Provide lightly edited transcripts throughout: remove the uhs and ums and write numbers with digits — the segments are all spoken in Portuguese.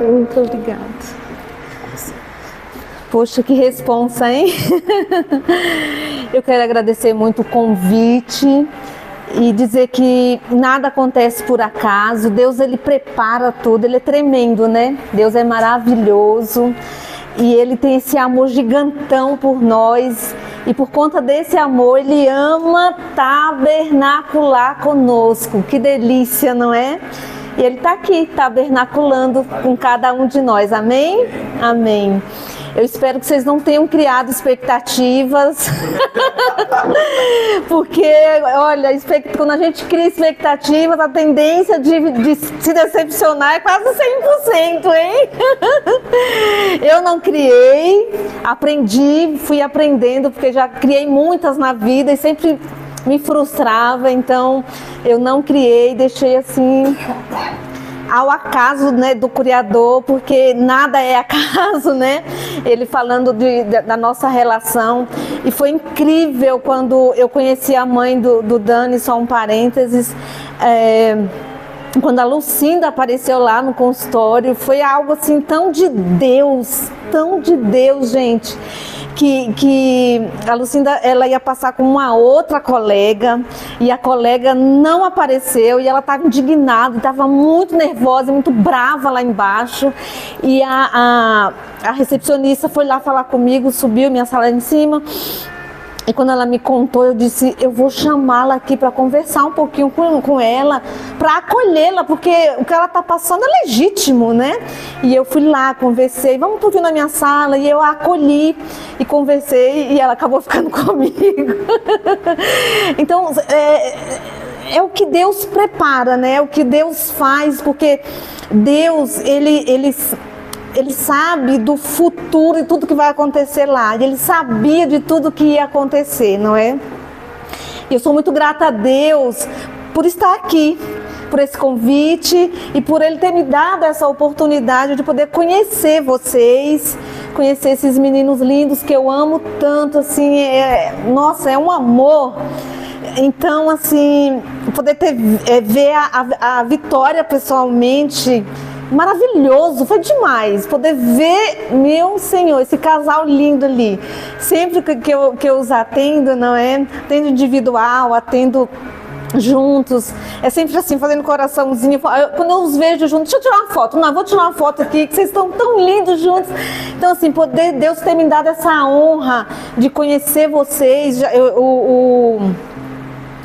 Muito obrigada. Poxa, que responsa, hein? Eu quero agradecer muito o convite e dizer que nada acontece por acaso. Deus, Ele prepara tudo, Ele é tremendo, né? Deus é maravilhoso e Ele tem esse amor gigantão por nós. E por conta desse amor, Ele ama tabernacular conosco. Que delícia, não é? E Ele está aqui, tabernaculando com cada um de nós. Amém? Amém. Eu espero que vocês não tenham criado expectativas. Porque, olha, quando a gente cria expectativas, a tendência de se decepcionar é quase 100%, hein? Eu não criei, aprendi, fui aprendendo, porque já criei muitas na vida e sempre me frustrava, então eu não criei, deixei assim ao acaso, né, do Criador, porque nada é acaso, né? Ele falando da nossa relação. E foi incrível quando eu conheci a mãe do Dani, só um parênteses, quando a Lucinda apareceu lá no consultório, foi algo assim tão de Deus, gente, que a Lucinda, ela ia passar com uma outra colega e a colega não apareceu e ela estava indignada, estava muito nervosa, muito brava lá embaixo, e a recepcionista foi lá falar comigo, subiu minha sala em cima. E quando ela me contou, eu disse, eu vou chamá-la aqui para conversar um pouquinho com ela, para acolhê-la, porque o que ela está passando é legítimo, né? E eu fui lá, conversei, vamos um pouquinho na minha sala, e eu a acolhi e conversei, e ela acabou ficando comigo. Então, é o que Deus prepara, né? É o que Deus faz, porque Deus, Ele sabe do futuro e tudo que vai acontecer lá. Ele sabia de tudo que ia acontecer, não é? E eu sou muito grata a Deus por estar aqui, por esse convite e por Ele ter me dado essa oportunidade de poder conhecer vocês, conhecer esses meninos lindos que eu amo tanto, assim, nossa, é um amor. Então, assim, poder ver a Vitória pessoalmente, maravilhoso, foi demais poder ver, meu Senhor, esse casal lindo ali. Sempre que eu os atendo, não é? Atendo individual, atendo juntos, é sempre assim, fazendo coraçãozinho. Quando eu os vejo juntos, deixa eu tirar uma foto. Não, vou tirar uma foto aqui, que vocês estão tão lindos juntos. Então, assim, poder Deus ter me dado essa honra de conhecer vocês.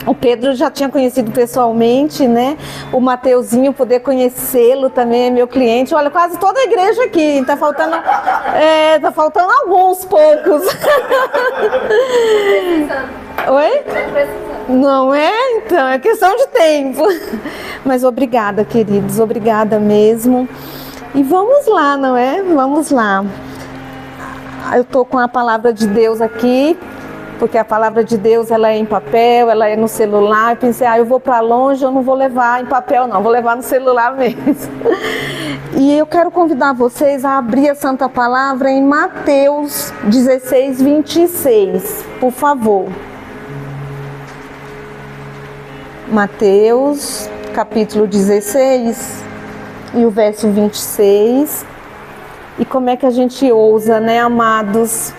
O Pedro já tinha conhecido pessoalmente, né? O Mateuzinho, poder conhecê-lo também é meu cliente. Olha, quase toda a igreja aqui. Tá faltando alguns poucos. Oi? Não é? Então, é questão de tempo. Mas obrigada, queridos. Obrigada mesmo. E vamos lá, não é? Vamos lá. Eu tô com a palavra de Deus aqui, porque a palavra de Deus, ela é em papel, ela é no celular. Eu pensei, eu vou para longe, eu não vou levar em papel não, vou levar no celular mesmo. E eu quero convidar vocês a abrir a Santa Palavra em Mateus 16, 26, por favor. Mateus, capítulo 16, e o verso 26. E como é que a gente ousa, né, amados?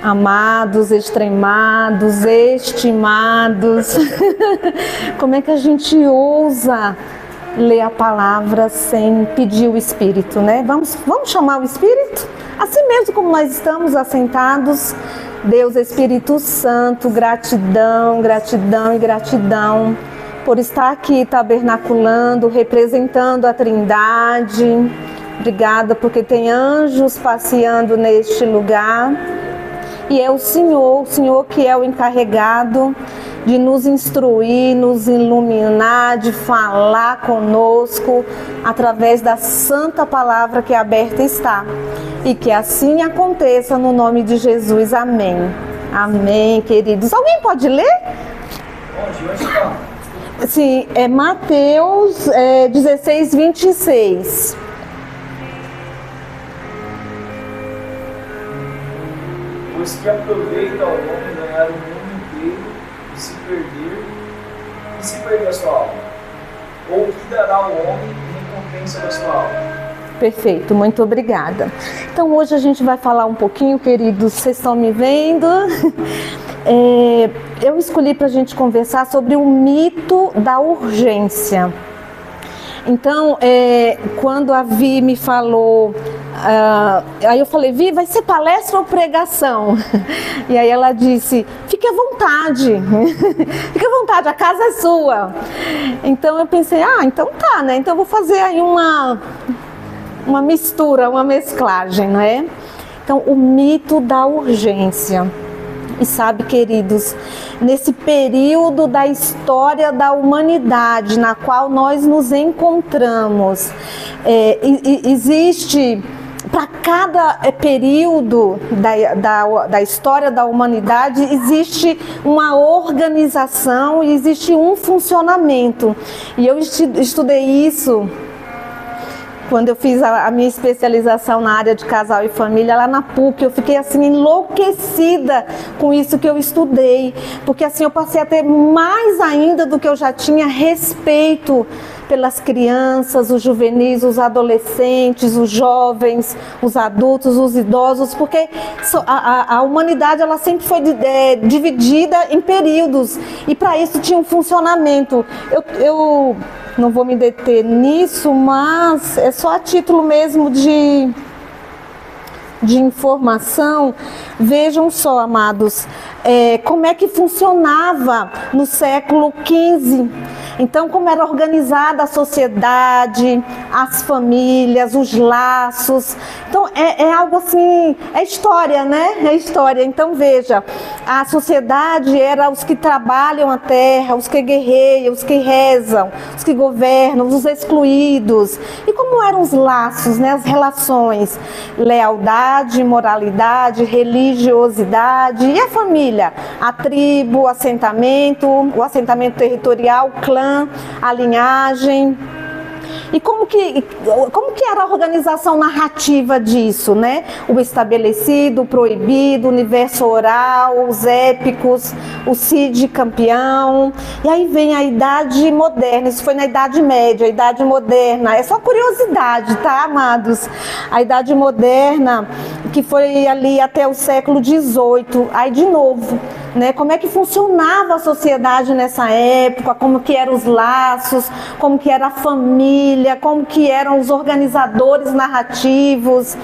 Amados, extremados, estimados. Como é que a gente ousa ler a palavra sem pedir o Espírito, né? Vamos chamar o Espírito? Assim mesmo como nós estamos assentados. Deus Espírito Santo, gratidão, gratidão e gratidão por estar aqui tabernaculando, representando a Trindade. Obrigada porque tem anjos passeando neste lugar. E é o Senhor que é o encarregado de nos instruir, nos iluminar, de falar conosco através da santa palavra que aberta está. E que assim aconteça no nome de Jesus. Amém. Amém, queridos. Alguém pode ler? Sim, é Mateus 16, 26. Pois que aproveita ao homem ganhar o mundo inteiro e se perder a sua alma? Ou que dará ao homem em recompensa da sua alma? Perfeito, muito obrigada. Então hoje a gente vai falar um pouquinho, queridos, vocês estão me vendo? Eu escolhi para a gente conversar sobre o mito da urgência. Então, quando a Vi me falou, aí eu falei, Vi, vai ser palestra ou pregação? E aí ela disse, fique à vontade, fique à vontade, a casa é sua. Então eu pensei, então tá, né? Então eu vou fazer aí uma mistura, uma mesclagem, não é? Então, o mito da urgência. E sabe, queridos, nesse período da história da humanidade na qual nós nos encontramos, existe, para cada período da história da humanidade, existe uma organização e existe um funcionamento. E eu estudei isso quando eu fiz a minha especialização na área de casal e família lá na PUC. Eu fiquei assim enlouquecida com isso que eu estudei, porque assim eu passei a ter mais ainda do que eu já tinha respeito pelas crianças, os juvenis, os adolescentes, os jovens, os adultos, os idosos, porque a humanidade ela sempre foi dividida em períodos e para isso tinha um funcionamento. Eu não vou me deter nisso, mas é só a título mesmo de informação. Vejam só, amados, como é que funcionava no século XV. Então, como era organizada a sociedade, as famílias, os laços. Então, é algo assim, é história, né? É história. Então, veja, a sociedade era os que trabalham a terra, os que guerreiam, os que rezam, os que governam, os excluídos. E como eram os laços, né? As relações, lealdade, moralidade, religiosidade. E a família? A tribo, o assentamento territorial, o clã, a linhagem. E como que era a organização narrativa disso, né? O estabelecido, o proibido, o universo oral, os épicos, o Cid campeão. E aí vem a Idade Moderna, isso foi na Idade Média, a Idade Moderna. É só curiosidade, tá, amados? A Idade Moderna, que foi ali até o século XVIII, aí de novo, né? Como é que funcionava a sociedade nessa época, como que eram os laços, como que era a família, como que eram os organizadores narrativos.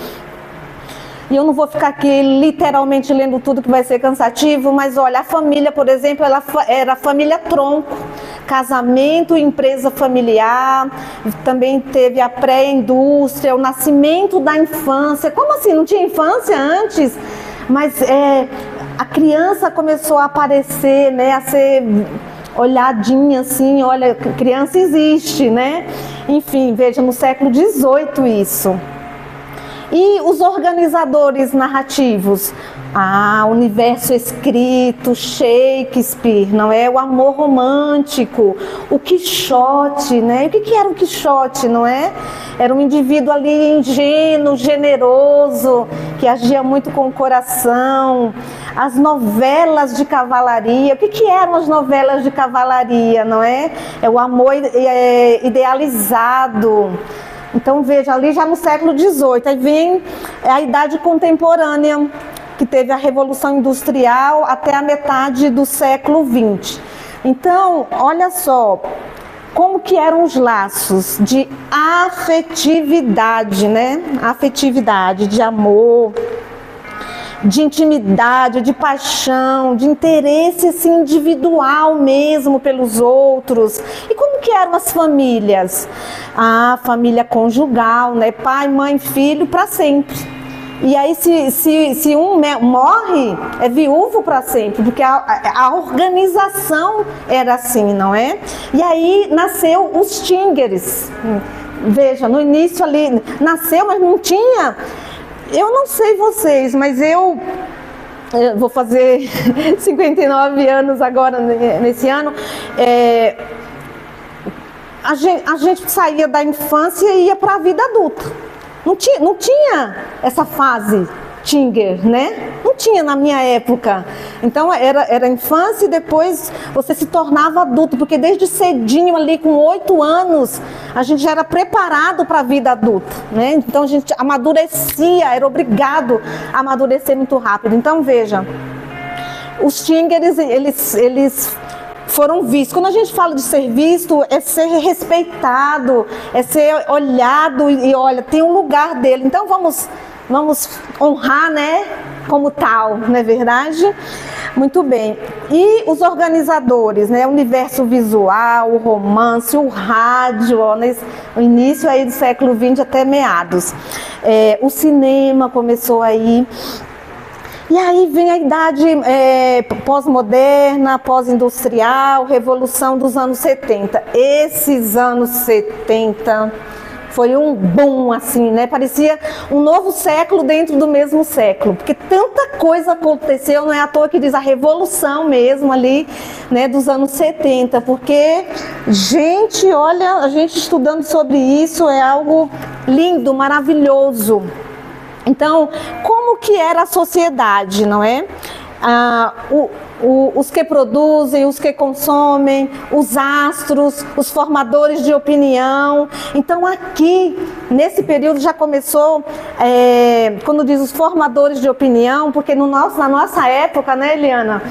E eu não vou ficar aqui literalmente lendo tudo que vai ser cansativo, mas olha, a família, por exemplo, ela era a família tronco, casamento, empresa familiar, também teve a pré-indústria, o nascimento da infância. Como assim? Não tinha infância antes? Mas a criança começou a aparecer, né, a ser olhadinha assim, olha, criança existe, né? Enfim, veja, no século XVIII isso. E os organizadores narrativos? Universo escrito, Shakespeare, não é? O amor romântico, o Quixote, né? E o que era o Quixote, não é? Era um indivíduo ali ingênuo, generoso, que agia muito com o coração. As novelas de cavalaria, o que eram as novelas de cavalaria, não é? É o amor idealizado. Então veja, ali já no século XVIII, aí vem a Idade Contemporânea, que teve a Revolução Industrial até a metade do século XX. Então, olha só, como que eram os laços de afetividade, né? Afetividade, de amor, de intimidade, de paixão, de interesse assim, individual mesmo pelos outros. E como que eram as famílias? A família conjugal, né? Pai, mãe, filho, para sempre. E aí se um morre, é viúvo para sempre, porque a organização era assim, não é? E aí nasceu os Stingers. Veja, no início ali, nasceu, mas não tinha... Eu não sei vocês, mas eu vou fazer 59 anos agora, nesse ano. A gente saía da infância e ia para a vida adulta. Não tinha essa fase. Não tinha. Tinger, né? Não tinha na minha época. Então era infância e depois você se tornava adulto, porque desde cedinho ali, com 8 anos, a gente já era preparado para a vida adulta, né? Então a gente amadurecia, era obrigado a amadurecer muito rápido. Então veja, os Tingers, eles foram vistos. Quando a gente fala de ser visto, é ser respeitado, é ser olhado e olha, tem um lugar dele. Então vamos honrar, né, como tal, não é verdade? Muito bem. E os organizadores, né, o universo visual, o romance, o rádio, ó, no início aí do século XX até meados. O cinema começou aí. E aí vem a idade pós-moderna, pós-industrial, revolução dos anos 70. Esses anos 70 foi um boom, assim, né? Parecia um novo século dentro do mesmo século, porque tanta coisa aconteceu, não é à toa que diz a revolução mesmo ali, né, dos anos 70, porque, gente, olha, a gente estudando sobre isso é algo lindo, maravilhoso. Então, como que era a sociedade, não é? Os que produzem, os que consomem, os astros, os formadores de opinião. Então aqui, nesse período já começou, quando diz os formadores de opinião, porque na nossa época, né, Eliana?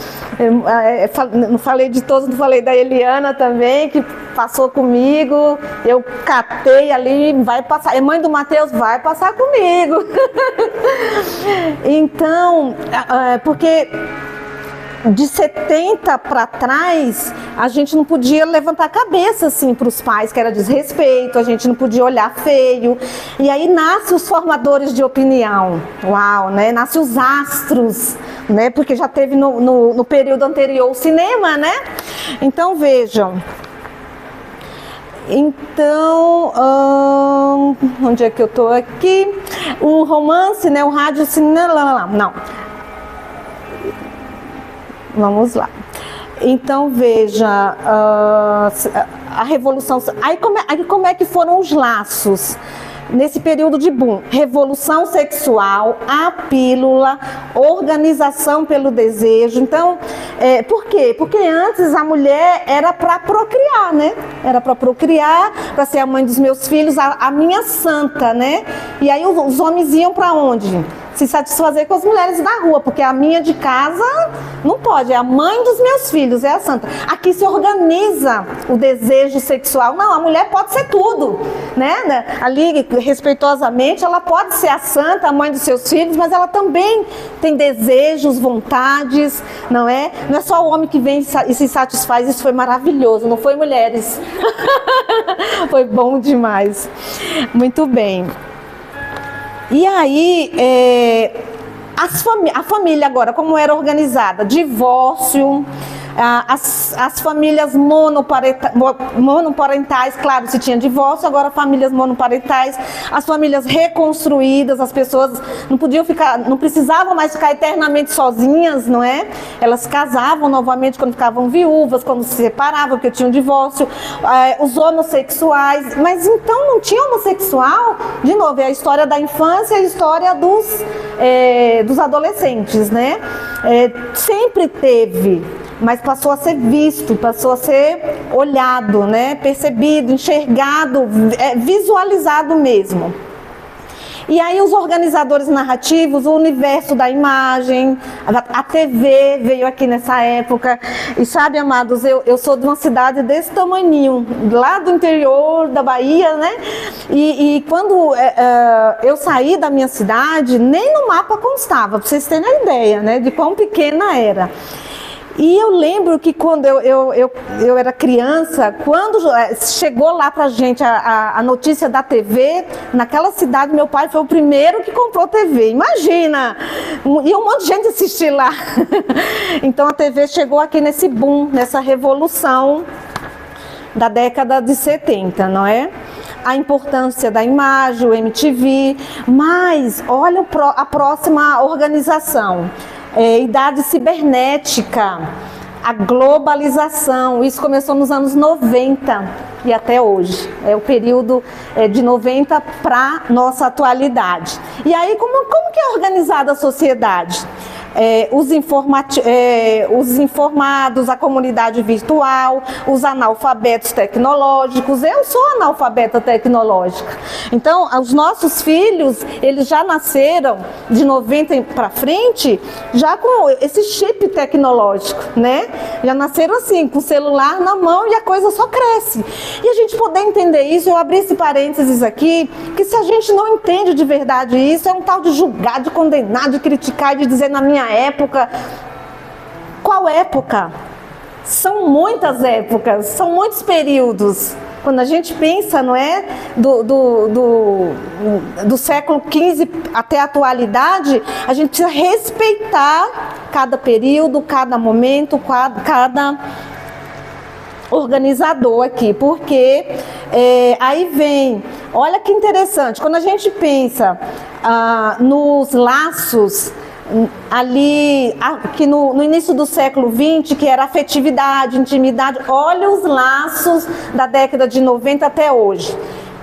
Não falei de todos, não falei da Eliana também, que passou comigo, eu catei ali, vai passar, é mãe do Mateus, vai passar comigo. Então, porque de 70 para trás, a gente não podia levantar a cabeça assim para os pais, que era desrespeito, a gente não podia olhar feio. E aí nasce os formadores de opinião, uau, né? Nasce os astros, né? Porque já teve no período anterior o cinema, né? Então vejam. Então, onde é que eu tô aqui? O romance, né? O rádio, cinema, não. Vamos lá. Então veja, a revolução. Aí como é que foram os laços? Nesse período de boom, revolução sexual, a pílula, organização pelo desejo. Então, por quê? Porque antes a mulher era para procriar, né? Era para procriar, para ser a mãe dos meus filhos, a minha santa, né? E aí os homens iam para onde? Se satisfazer com as mulheres da rua, porque a minha de casa não pode, é a mãe dos meus filhos, é a santa. Aqui se organiza o desejo sexual. Não, a mulher pode ser tudo, né? Ali, respeitosamente, ela pode ser a santa, a mãe dos seus filhos, mas ela também tem desejos, vontades, não é? Não é só o homem que vem e se satisfaz. Isso foi maravilhoso, não foi, mulheres? Foi bom demais. Muito bem. E aí, a família agora, como era organizada? Divórcio, as famílias monoparentais, claro, se tinha divórcio, agora famílias monoparentais, as famílias reconstruídas, as pessoas não precisavam mais ficar eternamente sozinhas, não é? Elas casavam novamente quando ficavam viúvas, quando se separavam, porque tinham divórcio, os homossexuais, mas então não tinha homossexual? De novo, é a história da infância e a história dos adolescentes, né? Sempre teve, mas passou a ser visto, passou a ser olhado, né? Percebido, enxergado, visualizado mesmo. E aí os organizadores narrativos, o universo da imagem, a TV veio aqui nessa época. E sabe, amados, eu sou de uma cidade desse tamaninho, lá do interior da Bahia, né? E quando eu saí da minha cidade, nem no mapa constava, para vocês terem a ideia, né, de quão pequena era. E eu lembro que quando eu era criança, quando chegou lá pra gente a notícia da TV, naquela cidade meu pai foi o primeiro que comprou TV, imagina! E um monte de gente assistir lá. Então a TV chegou aqui nesse boom, nessa revolução da década de 70, não é? A importância da imagem, o MTV, mas olha a próxima organização. Idade cibernética, a globalização. Isso começou nos anos 90 e até hoje. É o período de 90 para nossa atualidade. E aí, como que é organizada a sociedade? Os informados, a comunidade virtual, os analfabetos tecnológicos. Eu sou analfabeta tecnológica. Então, os nossos filhos, eles já nasceram de 90 para frente, já com esse chip tecnológico, né? Já nasceram assim, com o celular na mão e a coisa só cresce. E a gente poder entender isso, eu abri esse parênteses aqui, que se a gente não entende de verdade isso, é um tal de julgar, de condenar, de criticar, de dizer na minha época. Qual época? São muitas épocas, são muitos períodos. Quando a gente pensa, não é, do século XV até a atualidade, a gente precisa respeitar cada período, cada momento, cada organizador aqui, porque aí vem, olha que interessante, quando a gente pensa nos laços, ali, aqui no início do século XX, que era afetividade, intimidade, olha os laços da década de 90 até hoje.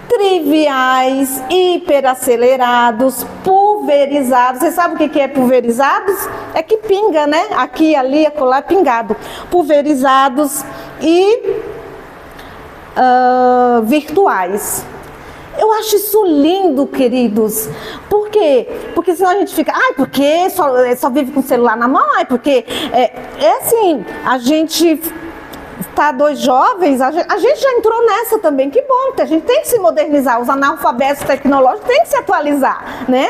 Triviais, hiperacelerados, pulverizados. Você sabe o que é pulverizados? É que pinga, né? Aqui, ali, acolá, pingado. Pulverizados e virtuais. Eu acho isso lindo, queridos. Por quê? Porque senão a gente fica, porque só vive com o celular na mão? Porque assim, a gente tá dois jovens, a gente já entrou nessa também, que bom, porque a gente tem que se modernizar, os analfabetos tecnológicos têm que se atualizar, né?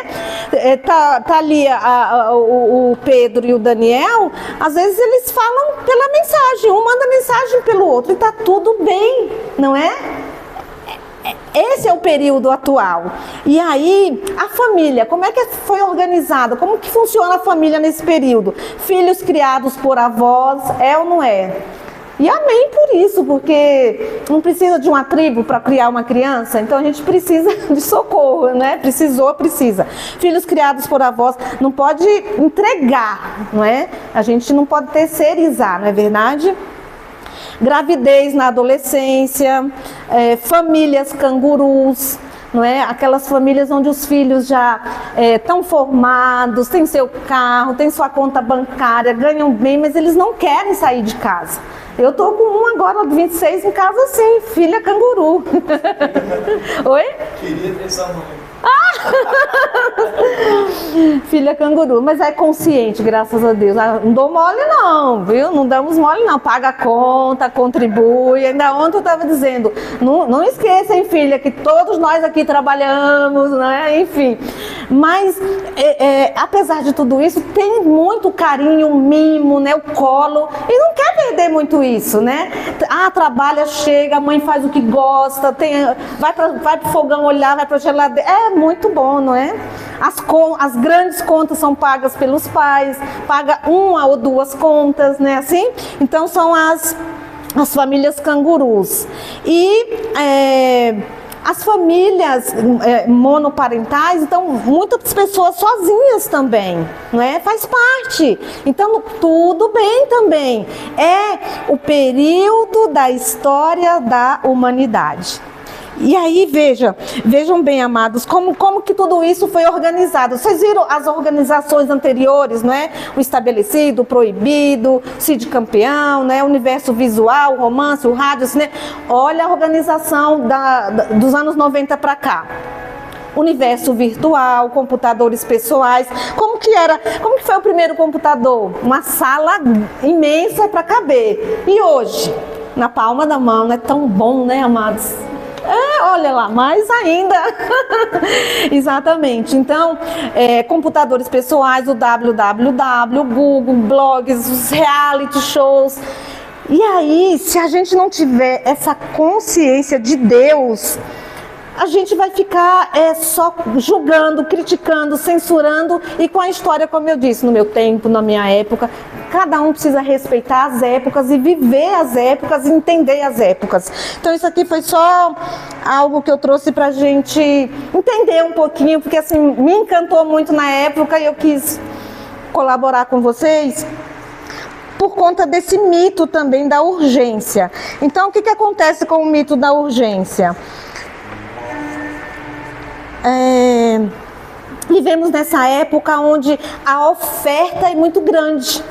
Tá ali o Pedro e o Daniel, às vezes eles falam pela mensagem, um manda mensagem pelo outro e tá tudo bem, não é? Esse é o período atual. E aí, a família, como é que foi organizada? Como que funciona a família nesse período? Filhos criados por avós, é ou não é? E amém por isso, porque não precisa de uma tribo para criar uma criança, então a gente precisa de socorro, né? Precisa. Filhos criados por avós, não pode entregar, não é? A gente não pode terceirizar, não é verdade? Gravidez na adolescência, famílias cangurus, não é? Aquelas famílias onde os filhos já estão formados, têm seu carro, têm sua conta bancária, ganham bem, mas eles não querem sair de casa. Eu tô com um agora, de 26, em casa assim, filha canguru. Oi? Queria ter essa mãe. Filha canguru, mas é consciente, graças a Deus. Não dou mole não, viu? Não damos mole não, paga a conta, contribui. Ainda ontem eu estava dizendo, não esqueça, hein, filha, que todos nós aqui trabalhamos, né? Enfim. Mas, apesar de tudo isso, tem muito carinho, mimo, né? O colo, e não quer perder muito isso, né? Trabalha, chega, a mãe faz o que gosta, vai pro fogão olhar, vai pra geladeira, é muito bom, não é? As grandes contas são pagas pelos pais, paga uma ou duas contas, né? Assim? Então são as famílias cangurus. E as famílias monoparentais, então muitas pessoas sozinhas também, não é? Faz parte. Então tudo bem também. É o período da história da humanidade. E aí, vejam bem, amados, como que tudo isso foi organizado. Vocês viram as organizações anteriores, não é? O estabelecido, o proibido, o Cid Campeão, né? O universo visual, o romance, o rádio, o cinema. Olha a organização dos anos 90 para cá. Universo virtual, computadores pessoais. Como que foi o primeiro computador? Uma sala imensa para caber. E hoje, na palma da mão, não é tão bom, né, amados? Olha lá, mais ainda. Exatamente. Então, computadores pessoais, o www, Google, blogs, os reality shows. E aí, se a gente não tiver essa consciência de Deus, a gente vai ficar só julgando, criticando, censurando, e com a história, como eu disse, no meu tempo, na minha época, cada um precisa respeitar as épocas e viver as épocas e entender as épocas. Então isso aqui foi só algo que eu trouxe pra gente entender um pouquinho, porque assim, me encantou muito na época e eu quis colaborar com vocês. por conta desse mito também da urgência. Então, o que acontece com o mito da urgência? Vivemos nessa época onde a oferta é muito grande,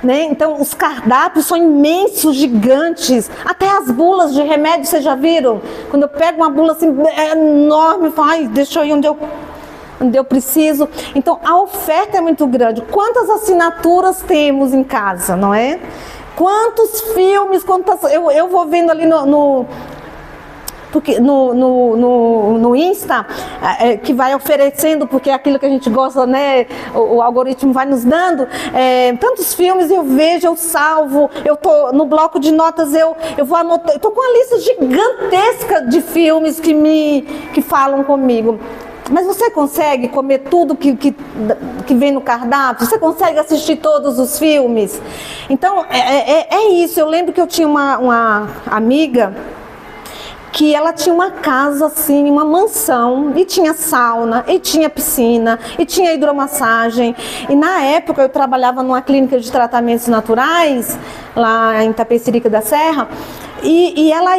né? Então os cardápios são imensos, gigantes. Até as bulas de remédio, vocês já viram? Quando eu pego uma bula assim enorme, eu falo, ai, deixa eu ir onde eu preciso. Então a oferta é muito grande. Quantas assinaturas temos em casa, não é? Quantos filmes, eu vou vendo ali porque no Insta, que vai oferecendo, porque é aquilo que a gente gosta, né? O algoritmo vai nos dando tantos filmes, eu vejo, eu salvo, eu tô no bloco de notas, eu vou anotar, eu tô com uma lista gigantesca de filmes que falam comigo. Mas você consegue comer tudo que vem no cardápio? Você consegue assistir todos os filmes? Então, é isso. Eu lembro que eu tinha uma amiga que ela tinha uma casa assim, uma mansão, e tinha sauna, e tinha piscina, e tinha hidromassagem. E na época eu trabalhava numa clínica de tratamentos naturais, lá em Itapecerica da Serra, e ela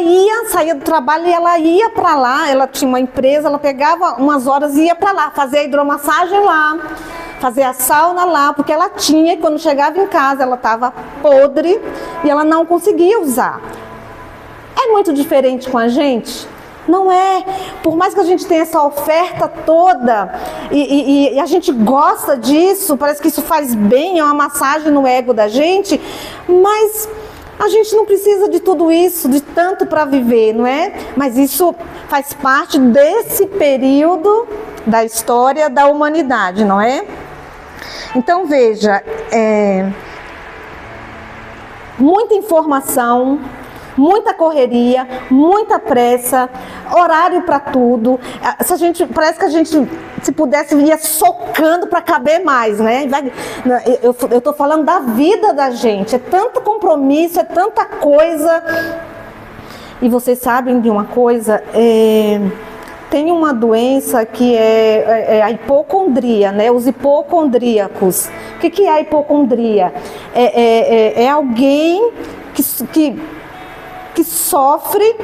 saía do trabalho e ela ia para lá, ela tinha uma empresa, ela pegava umas horas e ia para lá, fazer a hidromassagem lá, fazer a sauna lá, porque ela tinha, e quando chegava em casa ela estava podre e ela não conseguia usar. É muito diferente com a gente? Não é. Por mais que a gente tenha essa oferta toda e a gente gosta disso, parece que isso faz bem, é uma massagem no ego da gente, mas a gente não precisa de tudo isso, de tanto para viver, não é? Mas isso faz parte desse período da história da humanidade, não é? Então veja, muita informação, muita correria, muita pressa, horário para tudo. Parece que a gente, se pudesse, ia socando para caber mais, né? Eu tô falando da vida da gente, é tanto compromisso, é tanta coisa. E vocês sabem de uma coisa, tem uma doença que é a hipocondria, né? Os hipocondríacos. O que é a hipocondria? É alguém que sofre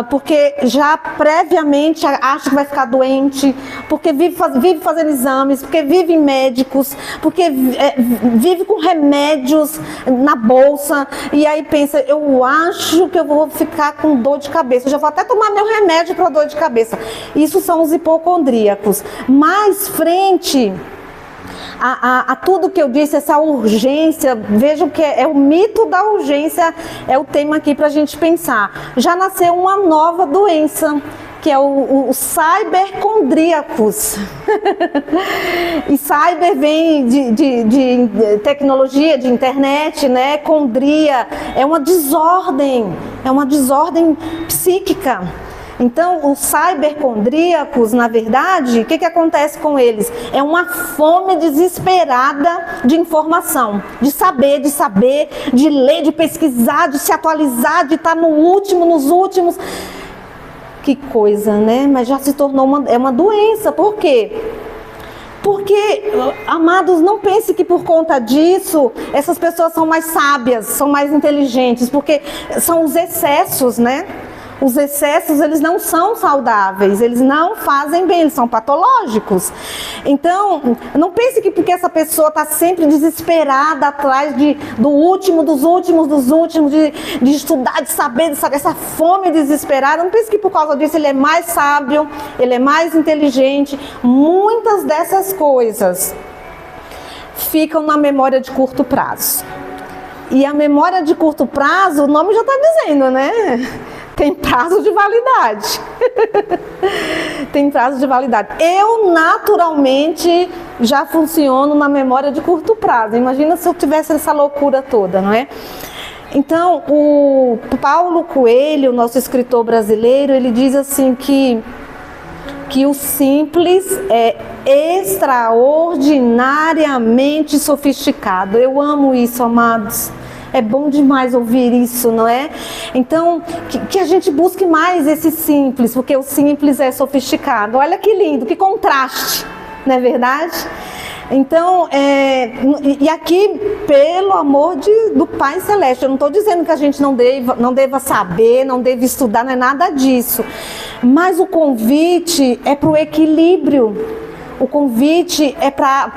porque já previamente acha que vai ficar doente, porque vive fazendo exames, porque vive em médicos, porque vive com remédios na bolsa, e aí pensa, eu acho que eu vou ficar com dor de cabeça, eu já vou até tomar meu remédio para dor de cabeça. Isso são os hipocondríacos. Mais frente a tudo que eu disse, essa urgência, vejam que é o mito da urgência, é o tema aqui para a gente pensar. Já nasceu uma nova doença, que é o cybercondríacos. E cyber vem de tecnologia, de internet, né? Condria é uma desordem psíquica. Então, os cybercondríacos, na verdade, o que acontece com eles? É uma fome desesperada de informação, de saber, de ler, de pesquisar, de se atualizar, de estar nos últimos. Que coisa, né? Mas já se tornou uma doença. Por quê? Porque, amados, não pense que por conta disso, essas pessoas são mais sábias, são mais inteligentes, porque são os excessos, né? Os excessos, eles não são saudáveis, eles não fazem bem, eles são patológicos. Então, não pense que porque essa pessoa está sempre desesperada atrás do último, dos últimos, de estudar, de saber, essa fome desesperada, não pense que por causa disso ele é mais sábio, ele é mais inteligente. Muitas dessas coisas ficam na memória de curto prazo. E a memória de curto prazo, o nome já está dizendo, né? Tem prazo de validade. Tem prazo de validade. Eu, naturalmente, já funciono na memória de curto prazo. Imagina se eu tivesse essa loucura toda, não é? Então, o Paulo Coelho, nosso escritor brasileiro, ele diz assim que o simples é extraordinariamente sofisticado. Eu amo isso, amados. É bom demais ouvir isso, não é? Então, que a gente busque mais esse simples, porque o simples é sofisticado. Olha que lindo, que contraste, não é verdade? Então, e aqui, pelo amor do Pai Celeste, eu não estou dizendo que a gente não deva saber, não deva estudar, não é nada disso. Mas o convite é para o equilíbrio, o convite é para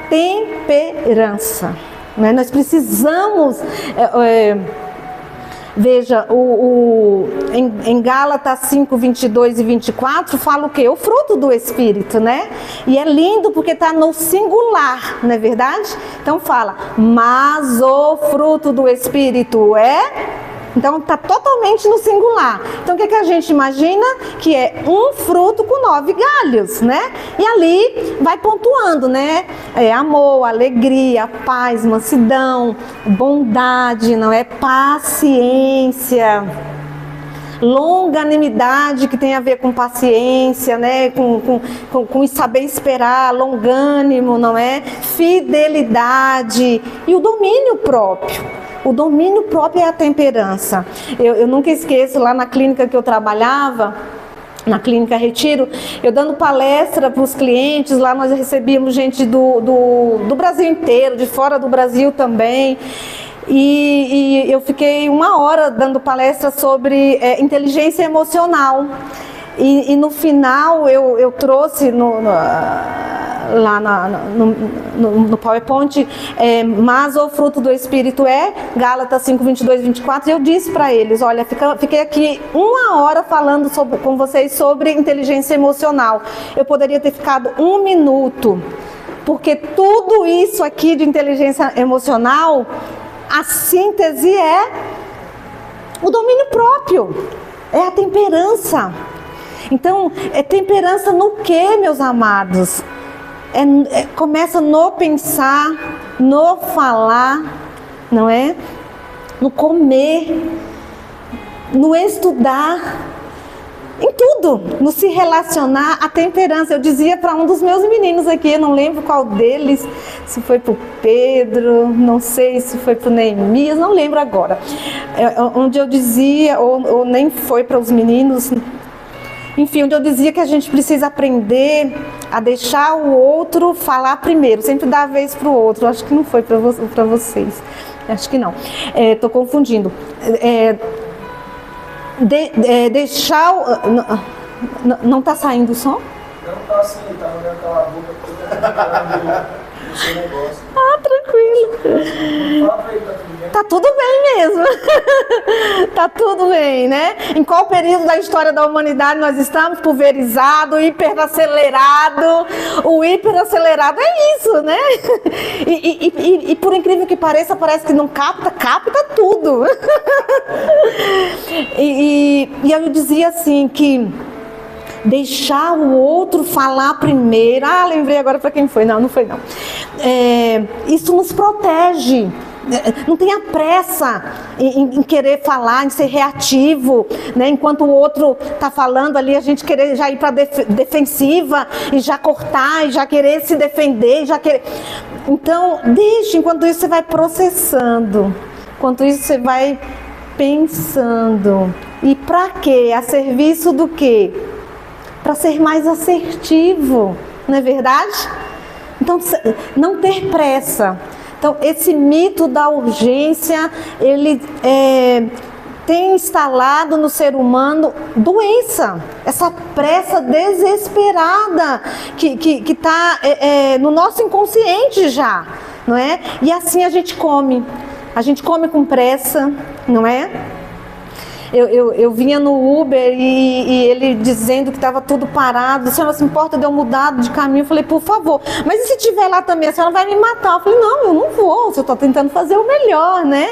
temperança. Né? Nós precisamos... Veja, em Gálatas 5, 22 e 24 fala o quê? O fruto do Espírito, né? E é lindo porque está no singular, não é verdade? Então fala, mas o fruto do Espírito é... Então está totalmente no singular. Então o que a gente imagina? Que é um fruto com 9 galhos, né? E ali vai pontuando, né? Amor, alegria, paz, mansidão, bondade, não é? Paciência, longanimidade, que tem a ver com paciência, né? Com saber esperar, longânimo, não é? Fidelidade e o domínio próprio. O domínio próprio é a temperança. Eu nunca esqueço, lá na clínica que eu trabalhava, na Clínica Retiro, eu dando palestra para os clientes, lá nós recebíamos gente do Brasil inteiro, de fora do Brasil também. E eu fiquei 1 hora dando palestra sobre inteligência emocional. E no final eu trouxe lá no PowerPoint, mas o fruto do Espírito é Gálatas 5, 22 e 24, e eu disse para eles, olha, fiquei aqui 1 hora falando com vocês sobre inteligência emocional. Eu poderia ter ficado 1 minuto, porque tudo isso aqui de inteligência emocional, a síntese é o domínio próprio, é a temperança. Então, é temperança no que, meus amados? Começa no pensar, no falar, não é? No comer, no estudar, em tudo, no se relacionar, a temperança. Eu dizia para um dos meus meninos aqui, eu não lembro qual deles, se foi para o Pedro, não sei se foi para o Neemias, não lembro agora. Onde eu dizia, ou nem foi para os meninos... Enfim, onde eu dizia que a gente precisa aprender a deixar o outro falar primeiro, sempre dar a vez para o outro. Acho que não foi para vocês, acho que não, estou confundindo. Deixar não está saindo o som? Não está assim, está olhando aquela boca do seu negócio. Ah, tranquilo. Fala pra ele, tá tudo bem? Tá tudo bem mesmo. Tá tudo bem, né? Em qual período da história da humanidade nós estamos? Pulverizado, hiperacelerado. O hiperacelerado é isso, né? E por incrível que pareça, parece que não capta tudo. E eu dizia assim que deixar o outro falar primeiro. Ah, lembrei agora para quem foi. Não foi não. Isso nos protege. Não tenha pressa em querer falar, em ser reativo, né? Enquanto o outro está falando ali, a gente querer já ir para defensiva e já cortar, e já querer se defender, já querer... Então, deixa, enquanto isso você vai processando, enquanto isso você vai pensando. E para quê? A serviço do quê? Para ser mais assertivo, não é verdade? Então, não ter pressa. Então, esse mito da urgência, ele tem instalado no ser humano doença, essa pressa desesperada que está no nosso inconsciente já, não é? E assim a gente come com pressa, não é? Eu vinha no Uber e ele dizendo que estava tudo parado. A senhora se importa de eu mudar de caminho? Eu falei, por favor. Mas e se estiver lá também, a senhora vai me matar? Eu falei, não, eu não vou. Eu estou tentando fazer o melhor, né?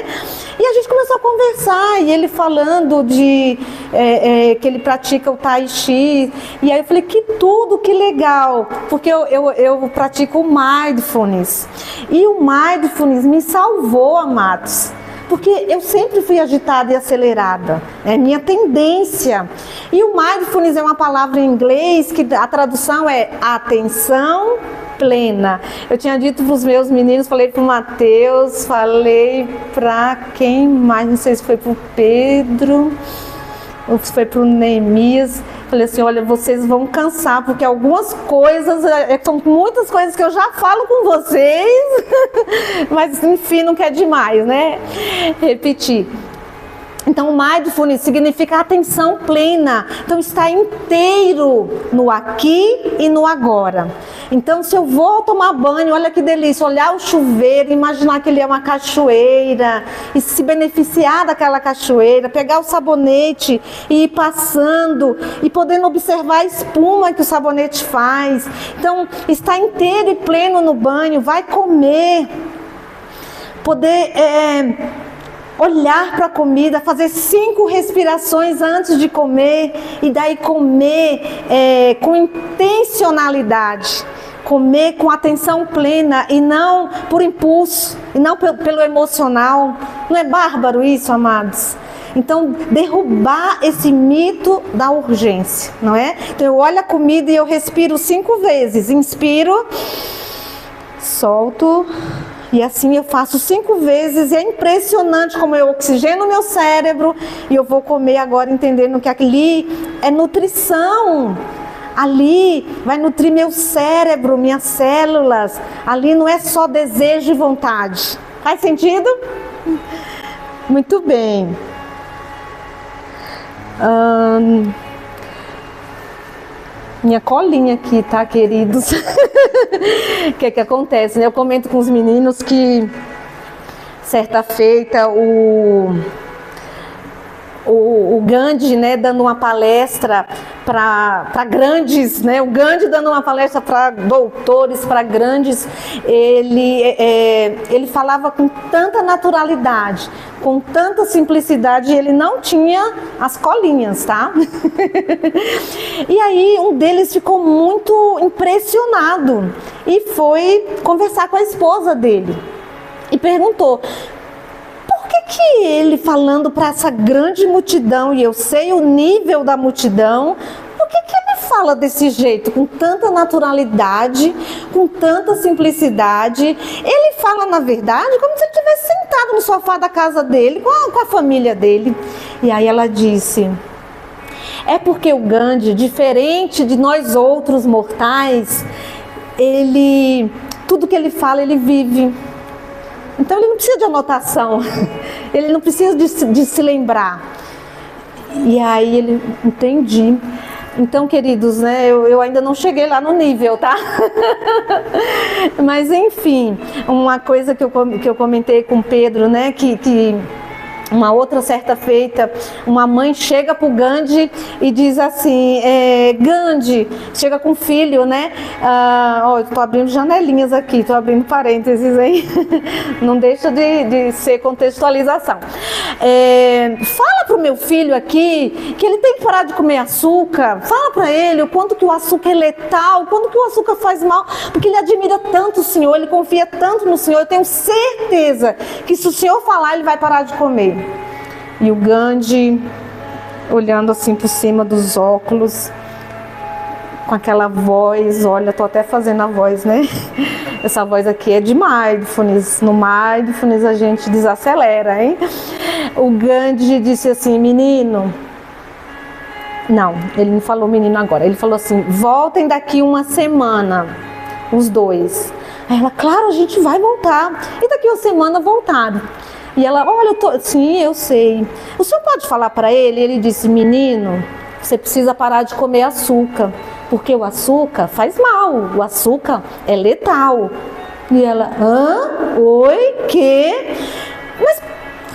E a gente começou a conversar. E ele falando que ele pratica o Tai Chi. E aí eu falei, que legal. Porque eu pratico o Mindfulness. E o Mindfulness me salvou, amados. Porque eu sempre fui agitada e acelerada, é minha tendência. E o mindfulness é uma palavra em inglês que a tradução é atenção plena. Eu tinha dito para os meus meninos, falei para o Mateus, falei para quem mais, não sei se foi para o Pedro ou se foi para o Neemias. Falei assim, olha, vocês vão cansar, porque algumas coisas, são muitas coisas que eu já falo com vocês, mas enfim, não quer demais, né? Repetir. Então, mindfulness significa atenção plena. Então, estar inteiro no aqui e no agora. Então, se eu vou tomar banho, olha que delícia, olhar o chuveiro, imaginar que ele é uma cachoeira e se beneficiar daquela cachoeira, pegar o sabonete e ir passando e podendo observar a espuma que o sabonete faz. Então, estar inteiro e pleno no banho, vai comer, poder olhar para a comida, fazer 5 respirações antes de comer e daí comer com intencionalidade, comer com atenção plena e não por impulso, e não pelo emocional. Não é bárbaro isso, amados? Então, derrubar esse mito da urgência, não é? Então, eu olho a comida e eu respiro 5 vezes, inspiro, solto. E assim eu faço 5 vezes e é impressionante como eu oxigeno o meu cérebro e eu vou comer agora entendendo que ali é nutrição. Ali vai nutrir meu cérebro, minhas células. Ali não é só desejo e vontade. Faz sentido? Muito bem. Minha colinha aqui, tá, queridos? O que acontece, né? Eu comento com os meninos que certa feita o Gandhi, né, dando uma palestra para grandes, né, o Gandhi dando uma palestra para doutores, para grandes, ele falava com tanta naturalidade, com tanta simplicidade, ele não tinha as colinhas, tá? E aí um deles ficou muito impressionado e foi conversar com a esposa dele e perguntou: por que ele, falando para essa grande multidão, e eu sei o nível da multidão, por que ele fala desse jeito, com tanta naturalidade, com tanta simplicidade? Ele fala, na verdade, como se ele estivesse sentado no sofá da casa dele, com a família dele. E aí ela disse: é porque o Gandhi, diferente de nós outros mortais, tudo que ele fala, ele vive. Então ele não precisa de anotação, ele não precisa de se lembrar. E aí ele, entendi. Então, queridos, né, eu ainda não cheguei lá no nível, tá? Mas enfim, uma coisa que eu comentei com o Pedro, né, que uma outra certa feita, uma mãe chega para o Gandhi e diz assim: Gandhi, chega com o filho, né? Estou abrindo janelinhas aqui, estou abrindo parênteses aí, não deixa de ser contextualização. Fala para o meu filho aqui que ele tem que parar de comer açúcar, fala para ele o quanto que o açúcar é letal, o quanto que o açúcar faz mal, porque ele admira tanto o Senhor, ele confia tanto no Senhor, eu tenho certeza que se o Senhor falar, ele vai parar de comer. E o Gandhi, olhando assim por cima dos óculos, com aquela voz, olha, tô até fazendo a voz, né? Essa voz aqui é de mindfulness. No mindfulness a gente desacelera, hein? O Gandhi disse assim: menino... Não, ele não falou menino agora. Ele falou assim: voltem daqui 1 semana, os dois. Aí ela: claro, a gente vai voltar. E daqui 1 semana voltaram. E ela: olha, sim, eu sei. O senhor pode falar para ele? Ele disse: menino, você precisa parar de comer açúcar, porque o açúcar faz mal, o açúcar é letal. E ela: hã? Oi? Que? Mas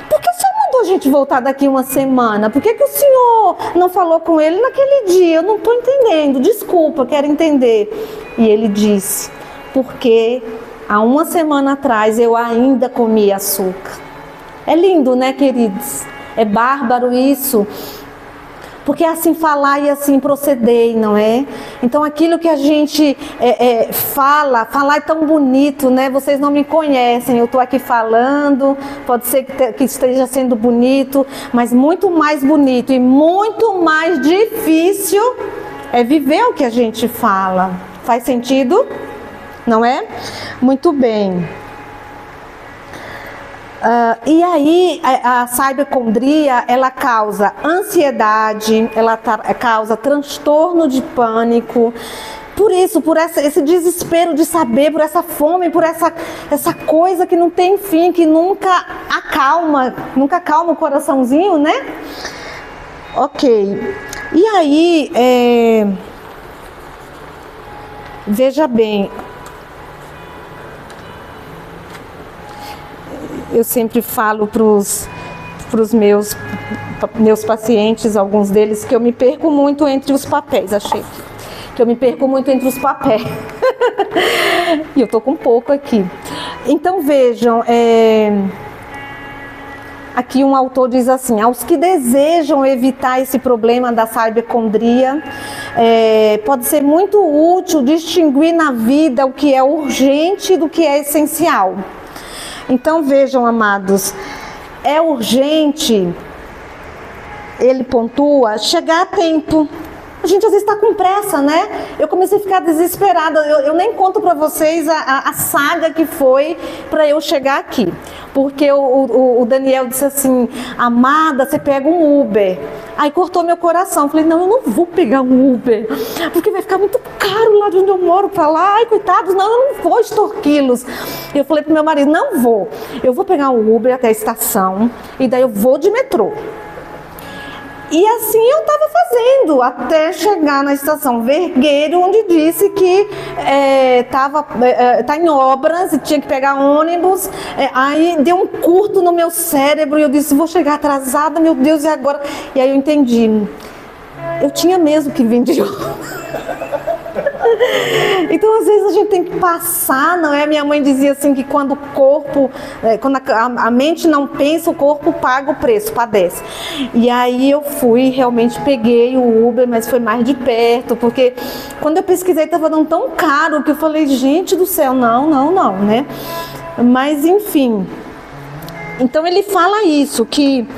por que o senhor mandou a gente voltar daqui 1 semana? Por que o senhor não falou com ele naquele dia? Eu não estou entendendo, desculpa, quero entender. E ele disse: porque há 1 semana atrás eu ainda comia açúcar. É lindo, né, queridos? É bárbaro isso. Porque é assim falar e assim proceder, não é? Então aquilo que a gente falar é tão bonito, né? Vocês não me conhecem, eu estou aqui falando, pode ser que esteja sendo bonito, mas muito mais bonito e muito mais difícil é viver o que a gente fala. Faz sentido? Não é? Muito bem. E aí a cibercondria, ela causa ansiedade, ela causa transtorno de pânico, por isso, por esse desespero de saber, por essa fome, por essa coisa que não tem fim, que nunca acalma o coraçãozinho, né? Ok. E aí, veja bem, eu sempre falo para os meus pacientes, alguns deles, que eu me perco muito entre os papéis, achei que eu me perco muito entre os papéis. E eu tô com pouco aqui. Então vejam, aqui um autor diz assim: aos que desejam evitar esse problema da cibercondria, pode ser muito útil distinguir na vida o que é urgente do que é essencial. Então vejam, amados, é urgente, ele pontua, chegar a tempo. A gente às vezes está com pressa, né? Eu comecei a ficar desesperada. Eu nem conto para vocês a saga que foi para eu chegar aqui. Porque o Daniel disse assim: amada, você pega um Uber. Aí cortou meu coração. Eu falei: não, eu não vou pegar um Uber, porque vai ficar muito caro lá de onde eu moro para lá. Ai, coitados, não, eu não vou extorquí-los. Eu falei pro meu marido: não vou. Eu vou pegar um Uber até a estação e daí eu vou de metrô. E assim eu estava fazendo, até chegar na estação Vergueiro, onde disse que tá em obras e tinha que pegar ônibus. Aí deu um curto no meu cérebro e eu disse: vou chegar atrasada, meu Deus, e agora? E aí eu entendi, eu tinha mesmo que vir de ônibus. Então às vezes a gente tem que passar, não é? Minha mãe dizia assim que quando o corpo, quando a mente não pensa, o corpo paga o preço, padece. E aí eu fui, realmente peguei o Uber, mas foi mais de perto, porque quando eu pesquisei estava dando tão caro que eu falei: gente do céu, não, né? Mas enfim, então ele fala isso, que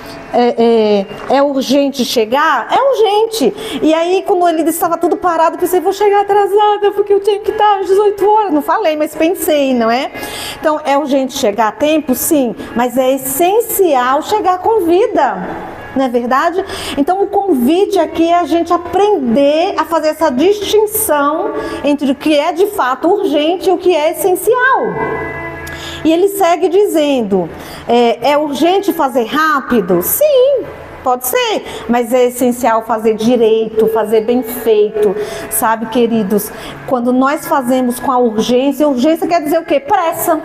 é urgente chegar? É urgente. E aí quando ele disse que estava tudo parado, eu pensei: vou chegar atrasada, porque eu tinha que estar às 18 horas. Não falei, mas pensei, não é? Então é urgente chegar a tempo? Sim, mas é essencial chegar com vida. Não é verdade? Então o convite aqui é a gente aprender a fazer essa distinção entre o que é de fato urgente e o que é essencial. E ele segue dizendo: é urgente fazer rápido? Sim, pode ser, mas é essencial fazer direito, fazer bem feito. Sabe, queridos, quando nós fazemos com a urgência quer dizer o quê? Pressa,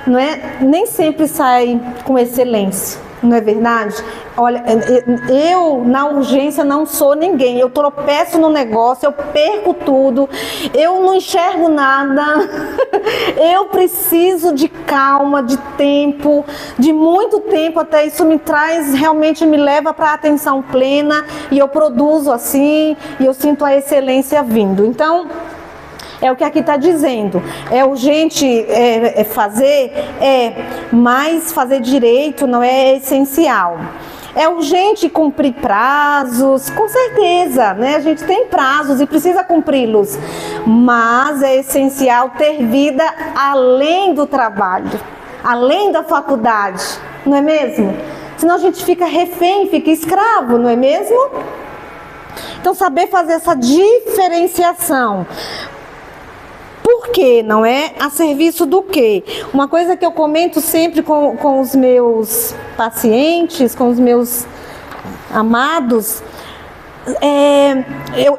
não é? Nem sempre sai com excelência, não é verdade? Olha, eu na urgência não sou ninguém. Eu tropeço no negócio, eu perco tudo, eu não enxergo nada. Eu preciso de calma, de tempo, de muito tempo, até isso realmente me leva para a atenção plena, e eu produzo assim, e eu sinto a excelência vindo. Então, é o que aqui está dizendo. É urgente fazer, mas fazer direito não é essencial. É urgente cumprir prazos, com certeza, né? A gente tem prazos e precisa cumpri-los, mas é essencial ter vida além do trabalho, além da faculdade, não é mesmo? Senão a gente fica refém, fica escravo, não é mesmo? Então saber fazer essa diferenciação. Por quê, não é? A serviço do quê? Uma coisa que eu comento sempre com os meus pacientes, com os meus amados,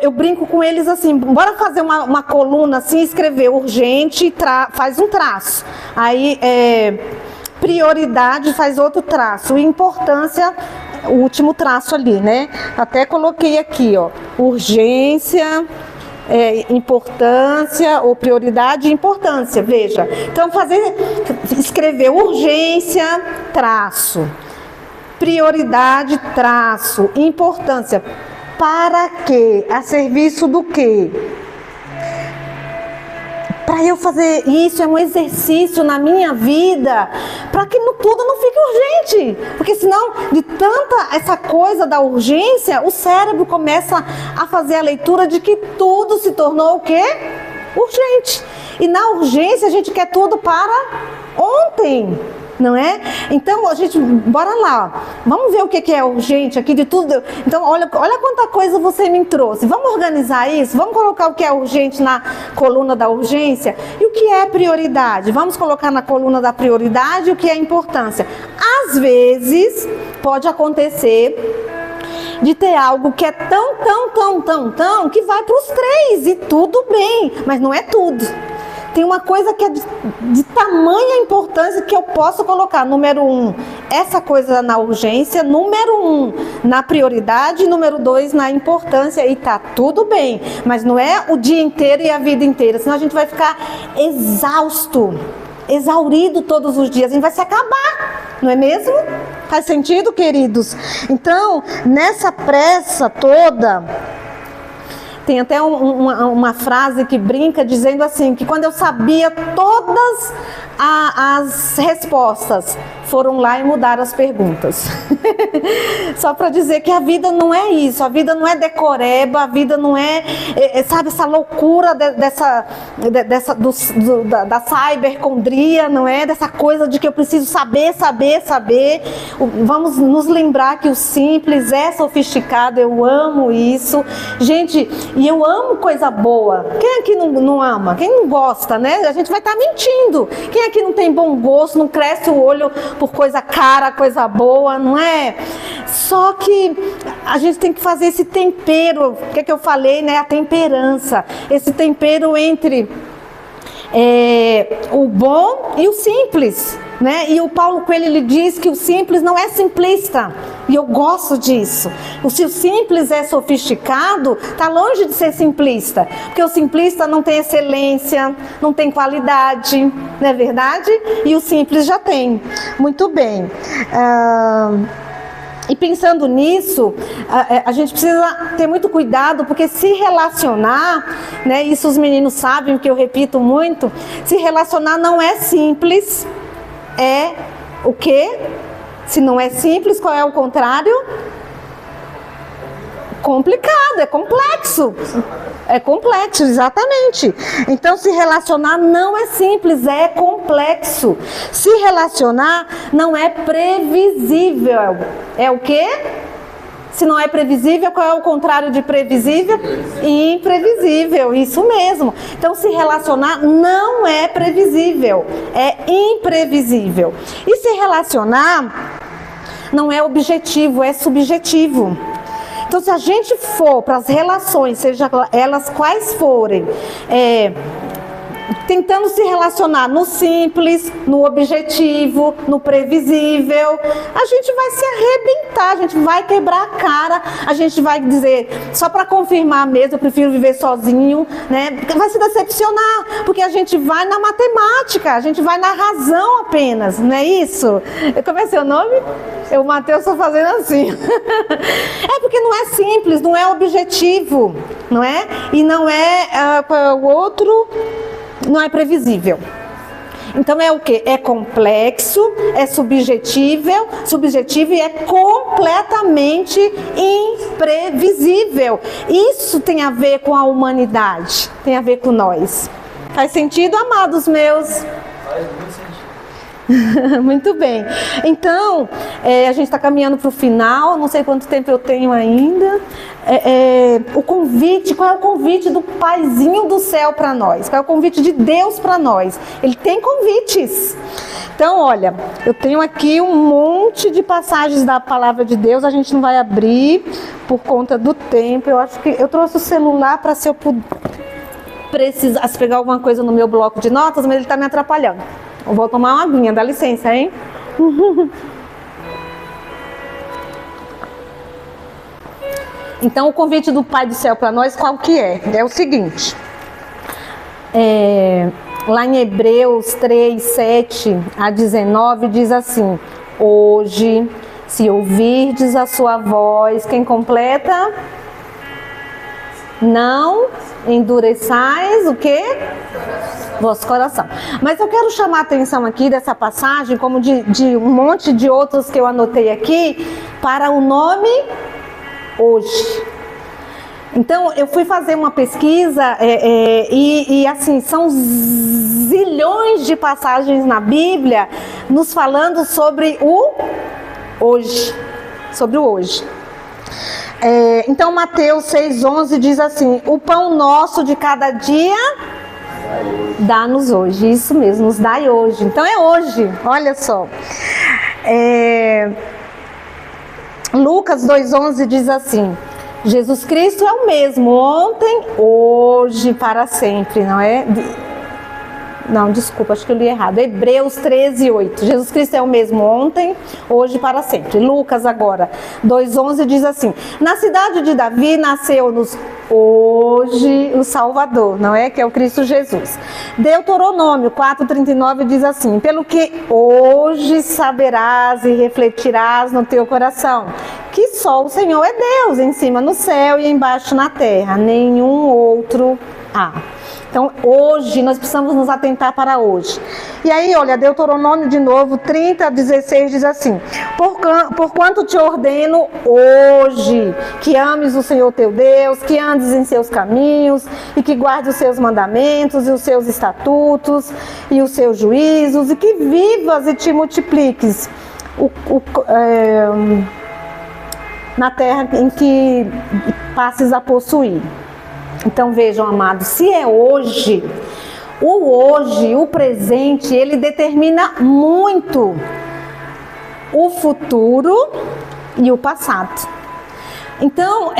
eu brinco com eles assim: bora fazer uma coluna assim, escrever urgente, faz um traço. Aí, prioridade, faz outro traço. Importância, o último traço ali, né? Até coloquei aqui, ó, urgência, importância, ou prioridade e importância, veja. Então escrever urgência, traço, prioridade, traço, importância. Para quê? A serviço do quê? Para eu fazer isso, é um exercício na minha vida, para que tudo não fique urgente. Porque senão, de tanta essa coisa da urgência, o cérebro começa a fazer a leitura de que tudo se tornou o quê? Urgente. E na urgência a gente quer tudo para ontem. não é? Então, a gente, bora lá, vamos ver o que é urgente aqui de tudo. Então, olha quanta coisa você me trouxe. Vamos organizar isso? Vamos colocar o que é urgente na coluna da urgência? E o que é prioridade? Vamos colocar na coluna da prioridade o que é importância. Às vezes, pode acontecer de ter algo que é tão, que vai para os 3 e tudo bem, mas não é tudo. Tem uma coisa que é de tamanha importância que eu posso colocar. Número 1, essa coisa na urgência. Número 1, na prioridade. Número 2, na importância. E tá tudo bem. Mas não é o dia inteiro e a vida inteira. Senão a gente vai ficar exausto, exaurido todos os dias. A gente vai se acabar, não é mesmo? Faz sentido, queridos? Então, nessa pressa toda... Tem até uma frase que brinca dizendo assim, que quando eu sabia todas as respostas, foram lá e mudaram as perguntas. Só para dizer que a vida não é isso, a vida não é decoreba, a vida não é sabe, essa loucura da cybercondria, não é? Dessa coisa de que eu preciso saber. Vamos nos lembrar que o simples é sofisticado, eu amo isso. Gente, e eu amo coisa boa. Quem aqui não ama? Quem não gosta, né? A gente vai estar mentindo. Quem aqui não tem bom gosto, não cresce o olho por coisa cara, coisa boa, não é? Só que a gente tem que fazer esse tempero, o que eu falei, né? A temperança. Esse tempero entre o bom e o simples, né? E o Paulo Coelho, ele diz que o simples não é simplista, e eu gosto disso. Se o simples é sofisticado, está longe de ser simplista, porque o simplista não tem excelência, não tem qualidade, não é verdade? E o simples já tem. Muito bem. E pensando nisso, a gente precisa ter muito cuidado, porque se relacionar, né, isso os meninos sabem, que eu repito muito, se relacionar não é simples, é o quê? Se não é simples, qual é o contrário? Complicado, é complexo. É complexo, exatamente. Então, se relacionar não é simples, é complexo. Se relacionar não é previsível. É o quê? Se não é previsível, qual é o contrário de previsível? Imprevisível, isso mesmo. Então, se relacionar não é previsível, é imprevisível. E se relacionar não é objetivo, é subjetivo. Então, se a gente for para as relações, seja elas quais forem, tentando se relacionar no simples, no objetivo, no previsível, a gente vai se arrebentar, a gente vai quebrar a cara, a gente vai dizer, só para confirmar mesmo, eu prefiro viver sozinho, né? Vai se decepcionar, porque a gente vai na matemática, a gente vai na razão apenas, não é isso? Como é seu nome? O Matheus está fazendo assim. É porque não é simples, não é objetivo, não é? E não é o outro... Não é previsível. Então é o que? É complexo, é subjetivo e é completamente imprevisível. Isso tem a ver com a humanidade, tem a ver com nós. Faz sentido, amados meus? Faz muito sentido. Muito bem. Então, a gente está caminhando para o final, não sei quanto tempo eu tenho ainda. O convite, qual é o convite do Paizinho do céu para nós? Qual é o convite de Deus para nós? Ele tem convites. Então, olha, eu tenho aqui um monte de passagens da palavra de Deus, a gente não vai abrir por conta do tempo. Eu acho que eu trouxe o celular para, se eu precisasse pegar alguma coisa no meu bloco de notas, mas ele está me atrapalhando. Eu vou tomar uma aguinha, dá licença, hein? Então, o convite do Pai do Céu para nós, qual que é? É o seguinte. Lá em Hebreus 3, 7 a 19, diz assim: hoje, se ouvirdes a sua voz, quem completa? Não endureçais o quê? Vosso coração. Mas eu quero chamar a atenção aqui dessa passagem, como de um monte de outros que eu anotei aqui, para o nome hoje. Então, eu fui fazer uma pesquisa e assim, são zilhões de passagens na Bíblia nos falando sobre o hoje. Sobre o hoje. Então, Mateus 6,11 diz assim: o pão nosso de cada dia dá-nos hoje. Isso mesmo, nos dai hoje. Então, é hoje, olha só. Lucas 2,11 diz assim: Jesus Cristo é o mesmo ontem, hoje, para sempre, não é? Não, desculpa, acho que eu li errado. Hebreus 13:8. Jesus Cristo é o mesmo ontem, hoje, para sempre. Lucas agora 2,11 diz assim: na cidade de Davi nasceu-nos hoje o Salvador, não é? Que é o Cristo Jesus. Deuteronômio 4:39 diz assim: pelo que hoje saberás e refletirás no teu coração, que só o Senhor é Deus, em cima no céu e embaixo na terra, nenhum outro há. Então, hoje, nós precisamos nos atentar para hoje. E aí, olha, Deuteronômio de novo, 30:16 diz assim: porquanto te ordeno hoje que ames o Senhor teu Deus, que andes em seus caminhos e que guardes os seus mandamentos e os seus estatutos e os seus juízos e que vivas e te multipliques na terra em que passes a possuir. Então vejam, amados, se é hoje, o presente, ele determina muito o futuro e o passado. Então,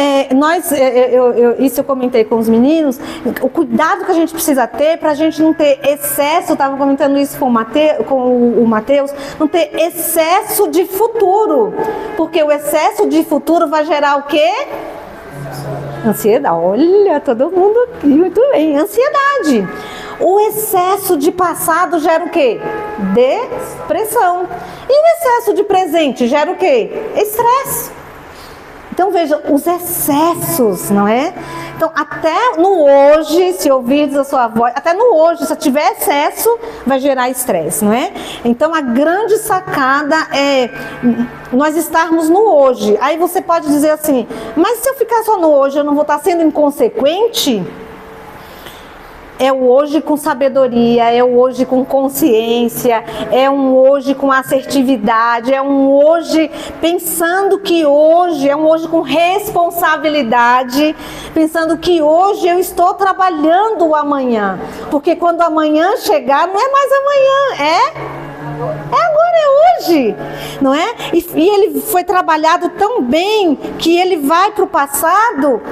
isso eu comentei com os meninos, o cuidado que a gente precisa ter para a gente não ter excesso, eu estava comentando isso com o Mateus, não ter excesso de futuro, porque o excesso de futuro vai gerar o quê? Ansiedade. Olha, todo mundo aqui, muito bem. Ansiedade. O excesso de passado gera o quê? Depressão. E o excesso de presente gera o quê? Estresse. Então veja, os excessos, não é? Então até no hoje, se ouvirdes a sua voz, até no hoje, se tiver excesso, vai gerar estresse, não é? Então a grande sacada é nós estarmos no hoje. Aí você pode dizer assim, mas se eu ficar só no hoje, eu não vou estar sendo inconsequente? É o hoje com sabedoria, é o hoje com consciência, é um hoje com assertividade, é um hoje pensando que hoje, é um hoje com responsabilidade, pensando que hoje eu estou trabalhando o amanhã. Porque quando amanhã chegar, não é mais amanhã, é agora, é hoje, não é? E ele foi trabalhado tão bem que ele vai para o passado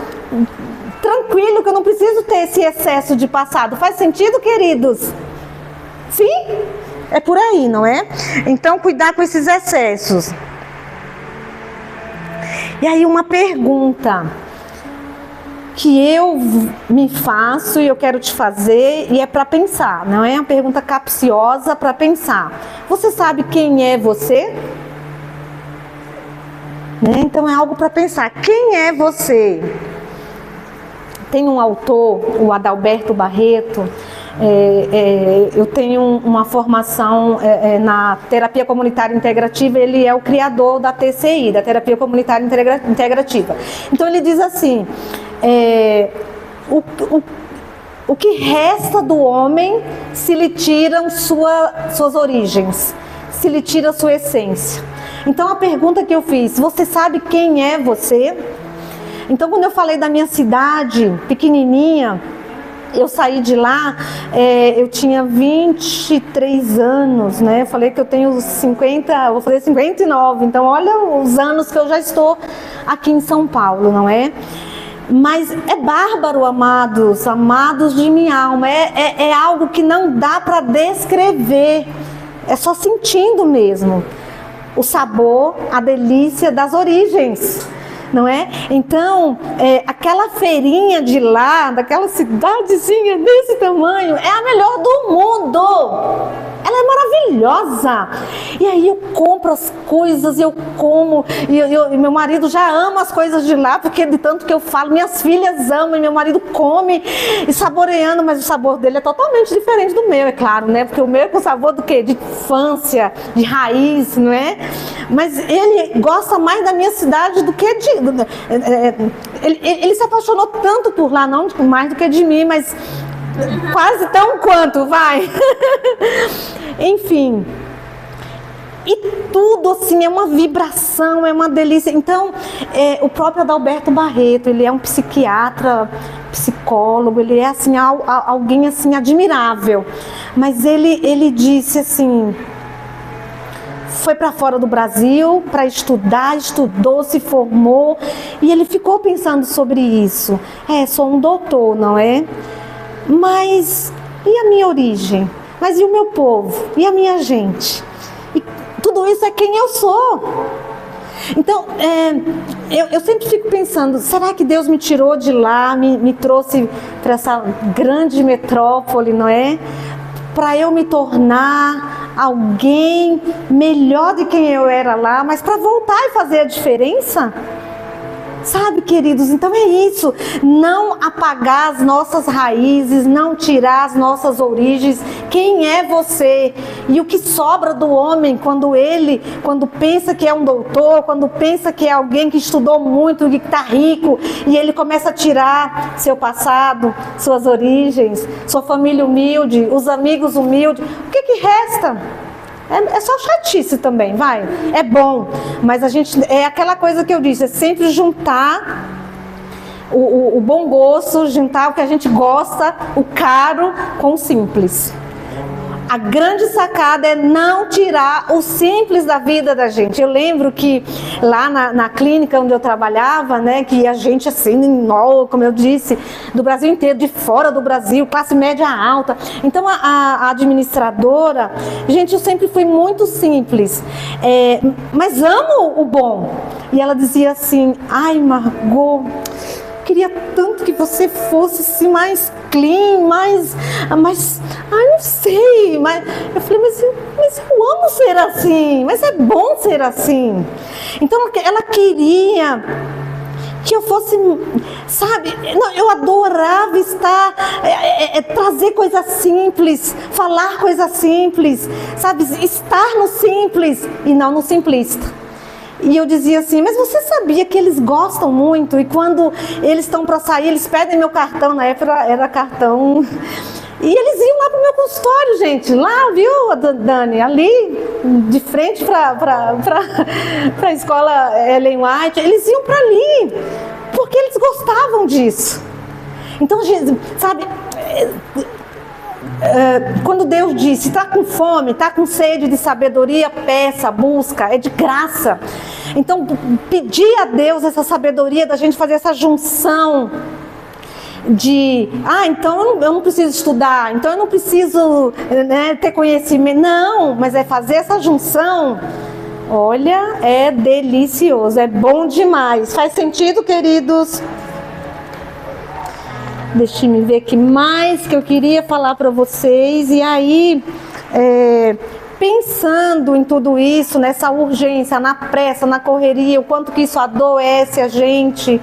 tranquilo, que eu não preciso ter esse excesso de passado. Faz sentido, queridos? Sim? É por aí, não é? Então, cuidar com esses excessos. E aí, uma pergunta que eu me faço e eu quero te fazer, e é para pensar, não é uma pergunta capciosa, para pensar. Você sabe quem é você? Né? Então, é algo para pensar. Quem é você? Tem um autor, o Adalberto Barreto, eu tenho uma formação na terapia comunitária integrativa, ele é o criador da TCI, da terapia comunitária integrativa. Então ele diz assim, o que resta do homem se lhe tiram suas origens, se lhe tira sua essência. Então a pergunta que eu fiz, você sabe quem é você? Então, quando eu falei da minha cidade, pequenininha, eu saí de lá, eu tinha 23 anos, né? Eu falei que eu tenho 50, vou fazer 59, então olha os anos que eu já estou aqui em São Paulo, não é? Mas é bárbaro, amados de minha alma, é algo que não dá para descrever, é só sentindo mesmo o sabor, a delícia das origens. Não é? Então, aquela feirinha de lá, daquela cidadezinha desse tamanho, é a melhor do mundo. Ela é maravilhosa. E aí eu compro as coisas, eu como, e meu marido já ama as coisas de lá, porque de tanto que eu falo, minhas filhas amam, e meu marido come, e saboreando, mas o sabor dele é totalmente diferente do meu, é claro, né? Porque o meu é com sabor do quê? De infância, de raiz, não é? Mas ele gosta mais da minha cidade do que Ele se apaixonou tanto por lá, não mais do que de mim, mas quase tão quanto, vai. Enfim. E tudo assim é uma vibração, é uma delícia. Então, o próprio Adalberto Barreto, ele é um psiquiatra, psicólogo, ele é assim, alguém assim admirável. Mas ele disse assim, foi para fora do Brasil para estudar, estudou, se formou, e ele ficou pensando sobre isso. Sou um doutor, não é? Mas e a minha origem? Mas e o meu povo? E a minha gente? E tudo isso é quem eu sou. Então, eu sempre fico pensando, será que Deus me tirou de lá, me trouxe para essa grande metrópole, não é? Para eu me tornar alguém melhor de quem eu era lá, mas para voltar e fazer a diferença? Sabe, queridos, então é isso, não apagar as nossas raízes, não tirar as nossas origens. Quem é você? E o que sobra do homem quando pensa que é um doutor, quando pensa que é alguém que estudou muito, que está rico, e ele começa a tirar seu passado, suas origens, sua família humilde, os amigos humildes, o que resta? É só chatice também, vai. É bom, mas é aquela coisa que eu disse, é sempre juntar o bom gosto, juntar o que a gente gosta, o caro com o simples. A grande sacada é não tirar o simples da vida da gente. Eu lembro que lá na clínica onde eu trabalhava, né, que a gente assim, como eu disse, do Brasil inteiro, de fora do Brasil, classe média alta. Então a administradora, gente, eu sempre fui muito simples, mas amo o bom. E ela dizia assim, ai Margot, queria tanto que você fosse assim, mais clean, mais, não sei, mas eu falei, mas eu amo ser assim, mas é bom ser assim. Então ela queria que eu fosse, sabe, eu adorava estar, trazer coisas simples, falar coisas simples, sabe, estar no simples e não no simplista. E eu dizia assim, mas você sabia que eles gostam muito? E quando eles estão para sair, eles pedem meu cartão, na época era cartão. E eles iam lá para o meu consultório, gente, lá, viu, Dani? Ali, de frente para a escola Ellen White, eles iam para ali, porque eles gostavam disso. Então, gente, sabe... quando Deus disse, está com fome, está com sede de sabedoria, peça, busca, é de graça. Então, pedir a Deus essa sabedoria da gente fazer essa junção de, então eu não preciso estudar, então eu não preciso, né, ter conhecimento. Não, mas é fazer essa junção. Olha, é delicioso, é bom demais. Faz sentido, queridos? Deixa eu ver que mais que eu queria falar para vocês. E aí, pensando em tudo isso, nessa urgência, na pressa, na correria, o quanto que isso adoece a gente.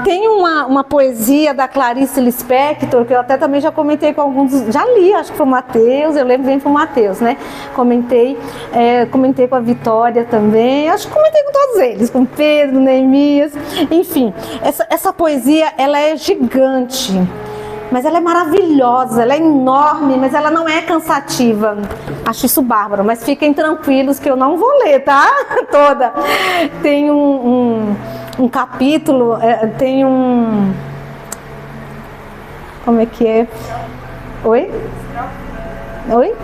Tem uma poesia da Clarice Lispector, que eu até também já comentei com alguns, já li, acho que foi o Mateus, eu lembro bem, foi o Mateus, né? Comentei com a Vitória também, acho que comentei com todos eles, com Pedro, Neemias, enfim. Essa poesia, ela é gigante, mas ela é maravilhosa, ela é enorme, mas ela não é cansativa. Acho isso bárbaro, mas fiquem tranquilos que eu não vou ler, tá? Toda. Tem um capítulo, tem um... Como é que é? Oi? Oi?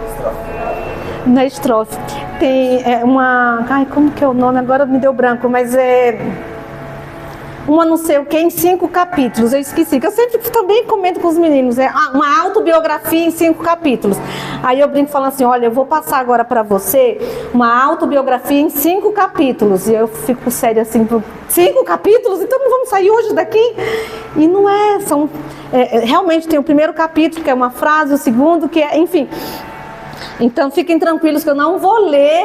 Na estrofe. Tem uma... Ai, como que é o nome? Agora me deu branco, mas uma não sei o que, em 5 capítulos, eu esqueci, que eu sempre também comento com os meninos, uma autobiografia em 5 capítulos. Aí eu brinco falando assim, olha, eu vou passar agora para você uma autobiografia em 5 capítulos. E eu fico séria assim, 5 capítulos? Então não vamos sair hoje daqui? E não realmente tem o primeiro capítulo, que é uma frase, o segundo, que é, enfim... Então fiquem tranquilos que eu não vou ler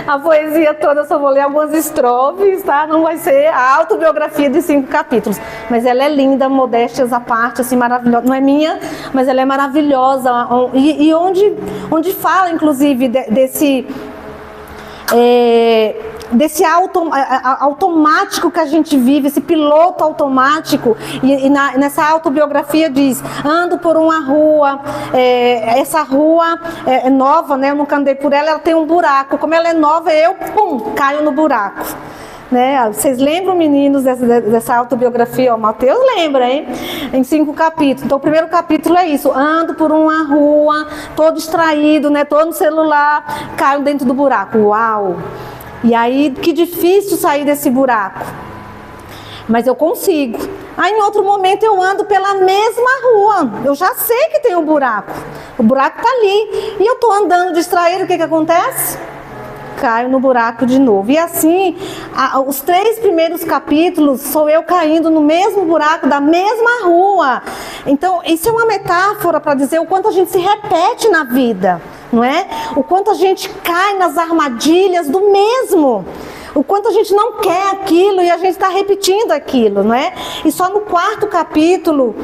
a poesia toda, só vou ler algumas estrofes, tá? Não vai ser a autobiografia de 5 capítulos. Mas ela é linda, modéstias à parte, assim, maravilhosa. Não é minha, mas ela é maravilhosa. E onde fala, inclusive, desse... desse automático que a gente vive, esse piloto automático. E nessa autobiografia diz: ando por uma rua, essa rua é nova, né? Eu nunca andei por ela, ela tem um buraco. Como ela é nova, eu, caio no buraco. Né? Vocês lembram, meninos, dessa autobiografia? O Mateus lembra, hein? Em 5 capítulos. Então, o primeiro capítulo é isso: ando por uma rua, todo distraído, né? Tô no celular, caio dentro do buraco. Uau! E aí, que difícil sair desse buraco. Mas eu consigo. Aí, em outro momento, eu ando pela mesma rua. Eu já sei que tem um buraco. O buraco tá ali. E eu tô andando distraído, o que acontece? Caio no buraco de novo. E assim, os 3 primeiros capítulos sou eu caindo no mesmo buraco da mesma rua. Então, isso é uma metáfora para dizer o quanto a gente se repete na vida, não é? O quanto a gente cai nas armadilhas do mesmo. O quanto a gente não quer aquilo e a gente está repetindo aquilo, não é? E só no 4º capítulo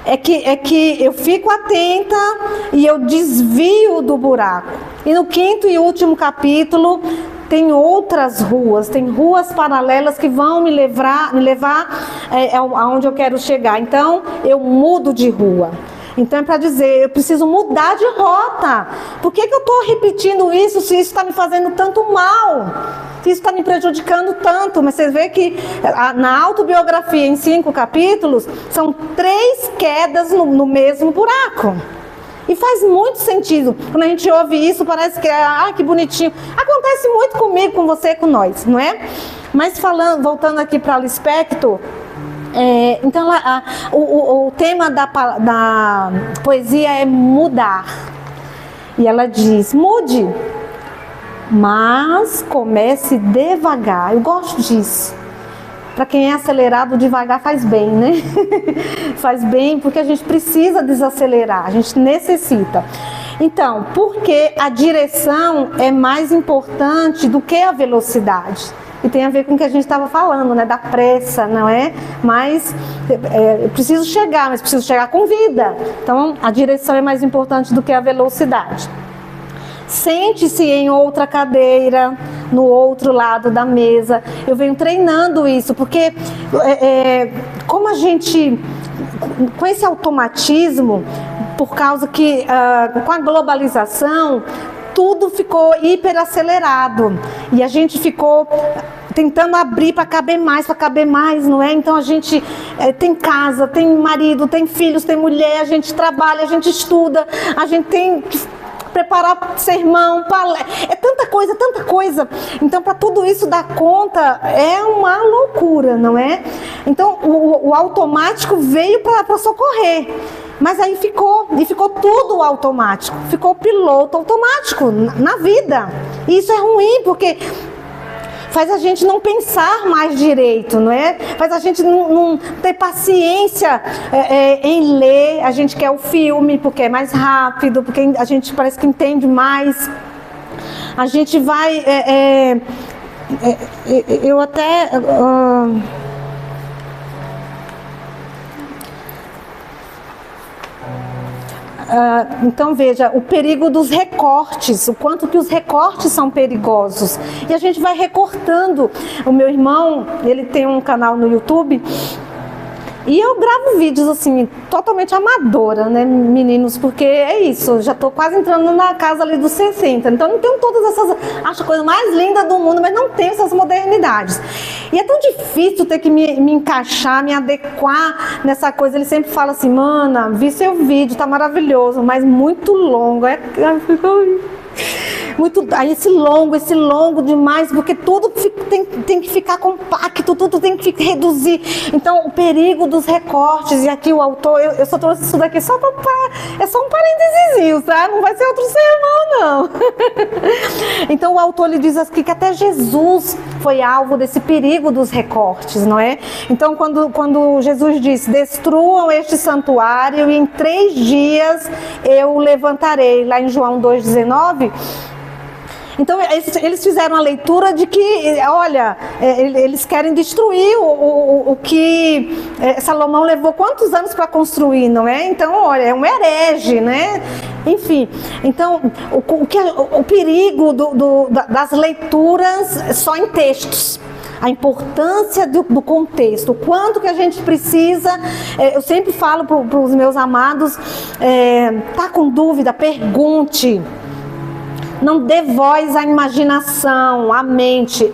é que eu fico atenta e eu desvio do buraco. E no 5º e último capítulo tem outras ruas, tem ruas paralelas que vão me levar aonde eu quero chegar. Então eu mudo de rua. Então é para dizer, eu preciso mudar de rota. Por que eu estou repetindo isso se isso está me fazendo tanto mal? Se isso está me prejudicando tanto? Mas vocês veem que na autobiografia, em 5 capítulos, são 3 quedas no mesmo buraco. E faz muito sentido. Quando a gente ouve isso, parece que que bonitinho. Acontece muito comigo, com você, com nós, não é? Mas voltando aqui para a Lispector, então o tema da poesia é mudar. E ela diz: mude, mas comece devagar. Eu gosto disso. Para quem é acelerado, devagar faz bem, né? Faz bem, porque a gente precisa desacelerar, a gente necessita. Então, porque a direção é mais importante do que a velocidade. E tem a ver com o que a gente estava falando, né? Da pressa, não é? Mas eu preciso chegar, mas preciso chegar com vida. Então, a direção é mais importante do que a velocidade. Sente-se em outra cadeira, no outro lado da mesa. Eu venho treinando isso, porque como a gente, com esse automatismo, por causa que com a globalização, tudo ficou hiperacelerado. E a gente ficou tentando abrir para caber mais, não é? Então a gente tem casa, tem marido, tem filhos, tem mulher, a gente trabalha, a gente estuda, a gente tem que preparar sermão, é tanta coisa. Então, para tudo isso dar conta, é uma loucura, não é? Então, o automático veio para socorrer. Mas aí ficou tudo automático. Ficou piloto automático na vida. E isso é ruim, porque faz a gente não pensar mais direito, não é? Faz a gente não ter paciência em ler. A gente quer o filme porque é mais rápido, porque a gente parece que entende mais. A gente vai... eu até... então veja, o perigo dos recortes, o quanto que os recortes são perigosos. E a gente vai recortando. O meu irmão, ele tem um canal no YouTube e eu gravo vídeos assim, totalmente amadora, né, meninos? Porque é isso, eu já tô quase entrando na casa ali dos 60. Então não tenho todas essas... Acho a coisa mais linda do mundo, mas não tenho essas modernidades. E é tão difícil ter que me encaixar, me adequar nessa coisa. Ele sempre fala assim: mana, vi seu vídeo, tá maravilhoso, mas muito longo. Aí esse longo demais, porque tudo tem que ficar compacto, tudo tem que reduzir. Então, o perigo dos recortes, e aqui o autor, eu só trouxe isso daqui só para... É só um parênteses, tá? Não vai ser outro sermão, não. Então, o autor lhe diz aqui que até Jesus foi alvo desse perigo dos recortes, não é? Então, quando Jesus disse: destruam este santuário e em 3 dias eu o levantarei, lá em João 2,19... Então, eles fizeram a leitura de que, olha, eles querem destruir o que Salomão levou quantos anos para construir, não é? Então, olha, é um herege, né? Enfim, então, o perigo das leituras só em textos. A importância do contexto, o quanto que a gente precisa, eu sempre falo para os meus amados, tá com dúvida, pergunte, não dê voz à imaginação, à mente,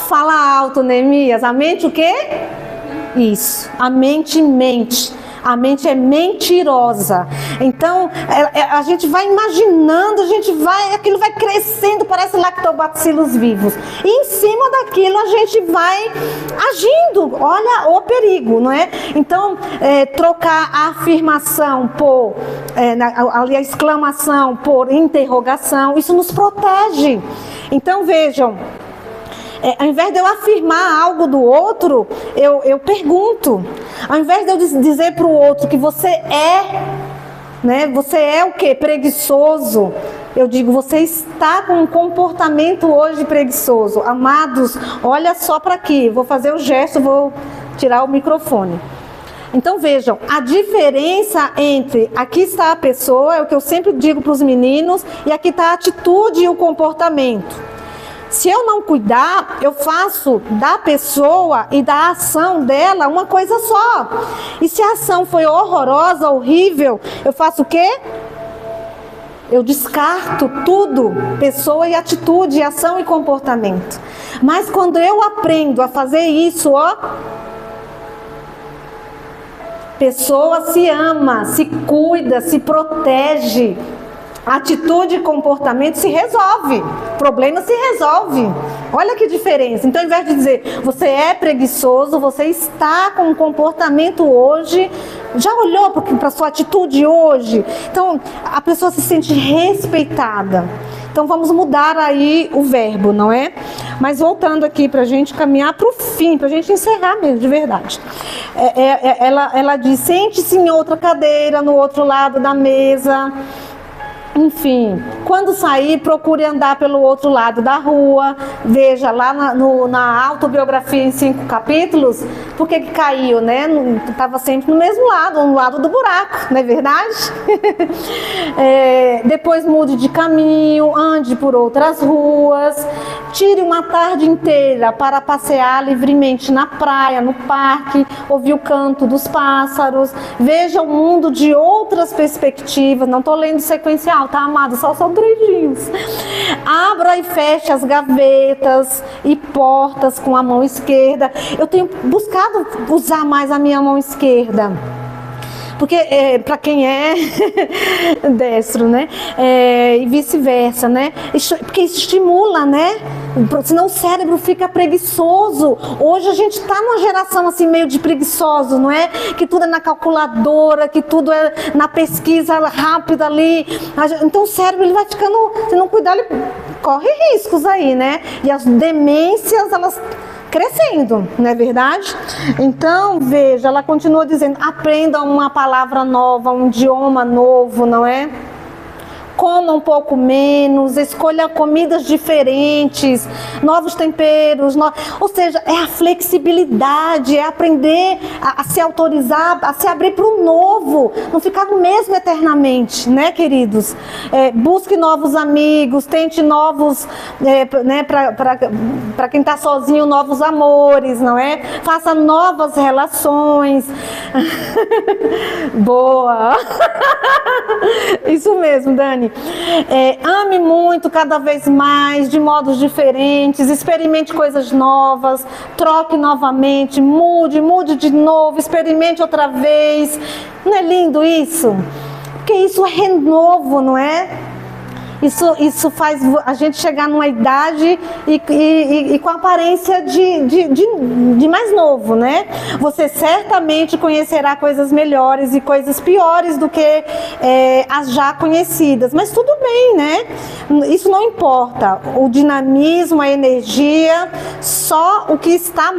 fala alto, Neemias, a mente o quê? Isso, a mente mente. A mente é mentirosa. Então, a gente vai imaginando, aquilo vai crescendo, parece lactobacilos vivos. E em cima daquilo a gente vai agindo. Olha o perigo, não é? Então, trocar a afirmação por, ali a exclamação por interrogação, isso nos protege. Então, vejam. Ao invés de eu afirmar algo do outro, eu pergunto. Ao invés de eu dizer para o outro que você né? Você é o quê? Preguiçoso. Eu digo, você está com um comportamento hoje preguiçoso. Amados, olha só para aqui. Vou fazer o gesto, vou tirar o microfone. Então vejam, a diferença entre aqui está a pessoa, é o que eu sempre digo para os meninos, e aqui está a atitude e o comportamento. Se eu não cuidar, eu faço da pessoa e da ação dela uma coisa só. E se a ação foi horrorosa, horrível, eu faço o quê? Eu descarto tudo, pessoa e atitude, ação e comportamento. Mas quando eu aprendo a fazer isso, pessoa se ama, se cuida, se protege. Atitude e comportamento se resolve, problema se resolve. Olha que diferença. Então, ao invés de dizer, você é preguiçoso, você está com um comportamento hoje, já olhou para a sua atitude hoje? Então, a pessoa se sente respeitada. Então, vamos mudar aí o verbo, não é? Mas voltando aqui para a gente caminhar para o fim, para a gente encerrar mesmo, de verdade. Ela diz, sente-se em outra cadeira, no outro lado da mesa. Enfim, quando sair, procure andar pelo outro lado da rua. Veja, lá na autobiografia em 5 capítulos, por que caiu, né? Estava sempre no mesmo lado, no lado do buraco, não é verdade? Depois mude de caminho, ande por outras ruas. Tire uma tarde inteira para passear livremente na praia, no parque, ouvir o canto dos pássaros. Veja o mundo de outras perspectivas. Não estou lendo sequencial, tá, amado? Só são 3 dias. Abra e feche as gavetas e portas com a mão esquerda. Eu tenho buscado usar mais a minha mão esquerda. Porque para quem é destro, né? E vice-versa, né? Porque estimula, né? Senão o cérebro fica preguiçoso. Hoje a gente está numa geração assim meio de preguiçoso, não é? Que tudo é na calculadora, que tudo é na pesquisa rápida ali. Então o cérebro ele vai ficando, se não cuidar, ele corre riscos aí, né? E as demências, elas crescendo, não é verdade? Então, veja, ela continua dizendo, aprenda uma palavra nova, um idioma novo, não é? Coma um pouco menos, escolha comidas diferentes, novos temperos, ou seja, é a flexibilidade, é aprender a se autorizar, a se abrir para o novo, não ficar no mesmo eternamente, né, queridos? Busque novos amigos, tente novos, né, para quem está sozinho, novos amores, não é? Faça novas relações. Boa! Isso mesmo, Dani. Ame muito, cada vez mais, de modos diferentes, experimente coisas novas, troque novamente, mude de novo, experimente outra vez. Não é lindo isso? Porque isso é renovo, não é? Isso faz a gente chegar numa idade e com a aparência de mais novo, né? Você certamente conhecerá coisas melhores e coisas piores do que as já conhecidas. Mas tudo bem, né? Isso não importa. O dinamismo, a energia, só o que está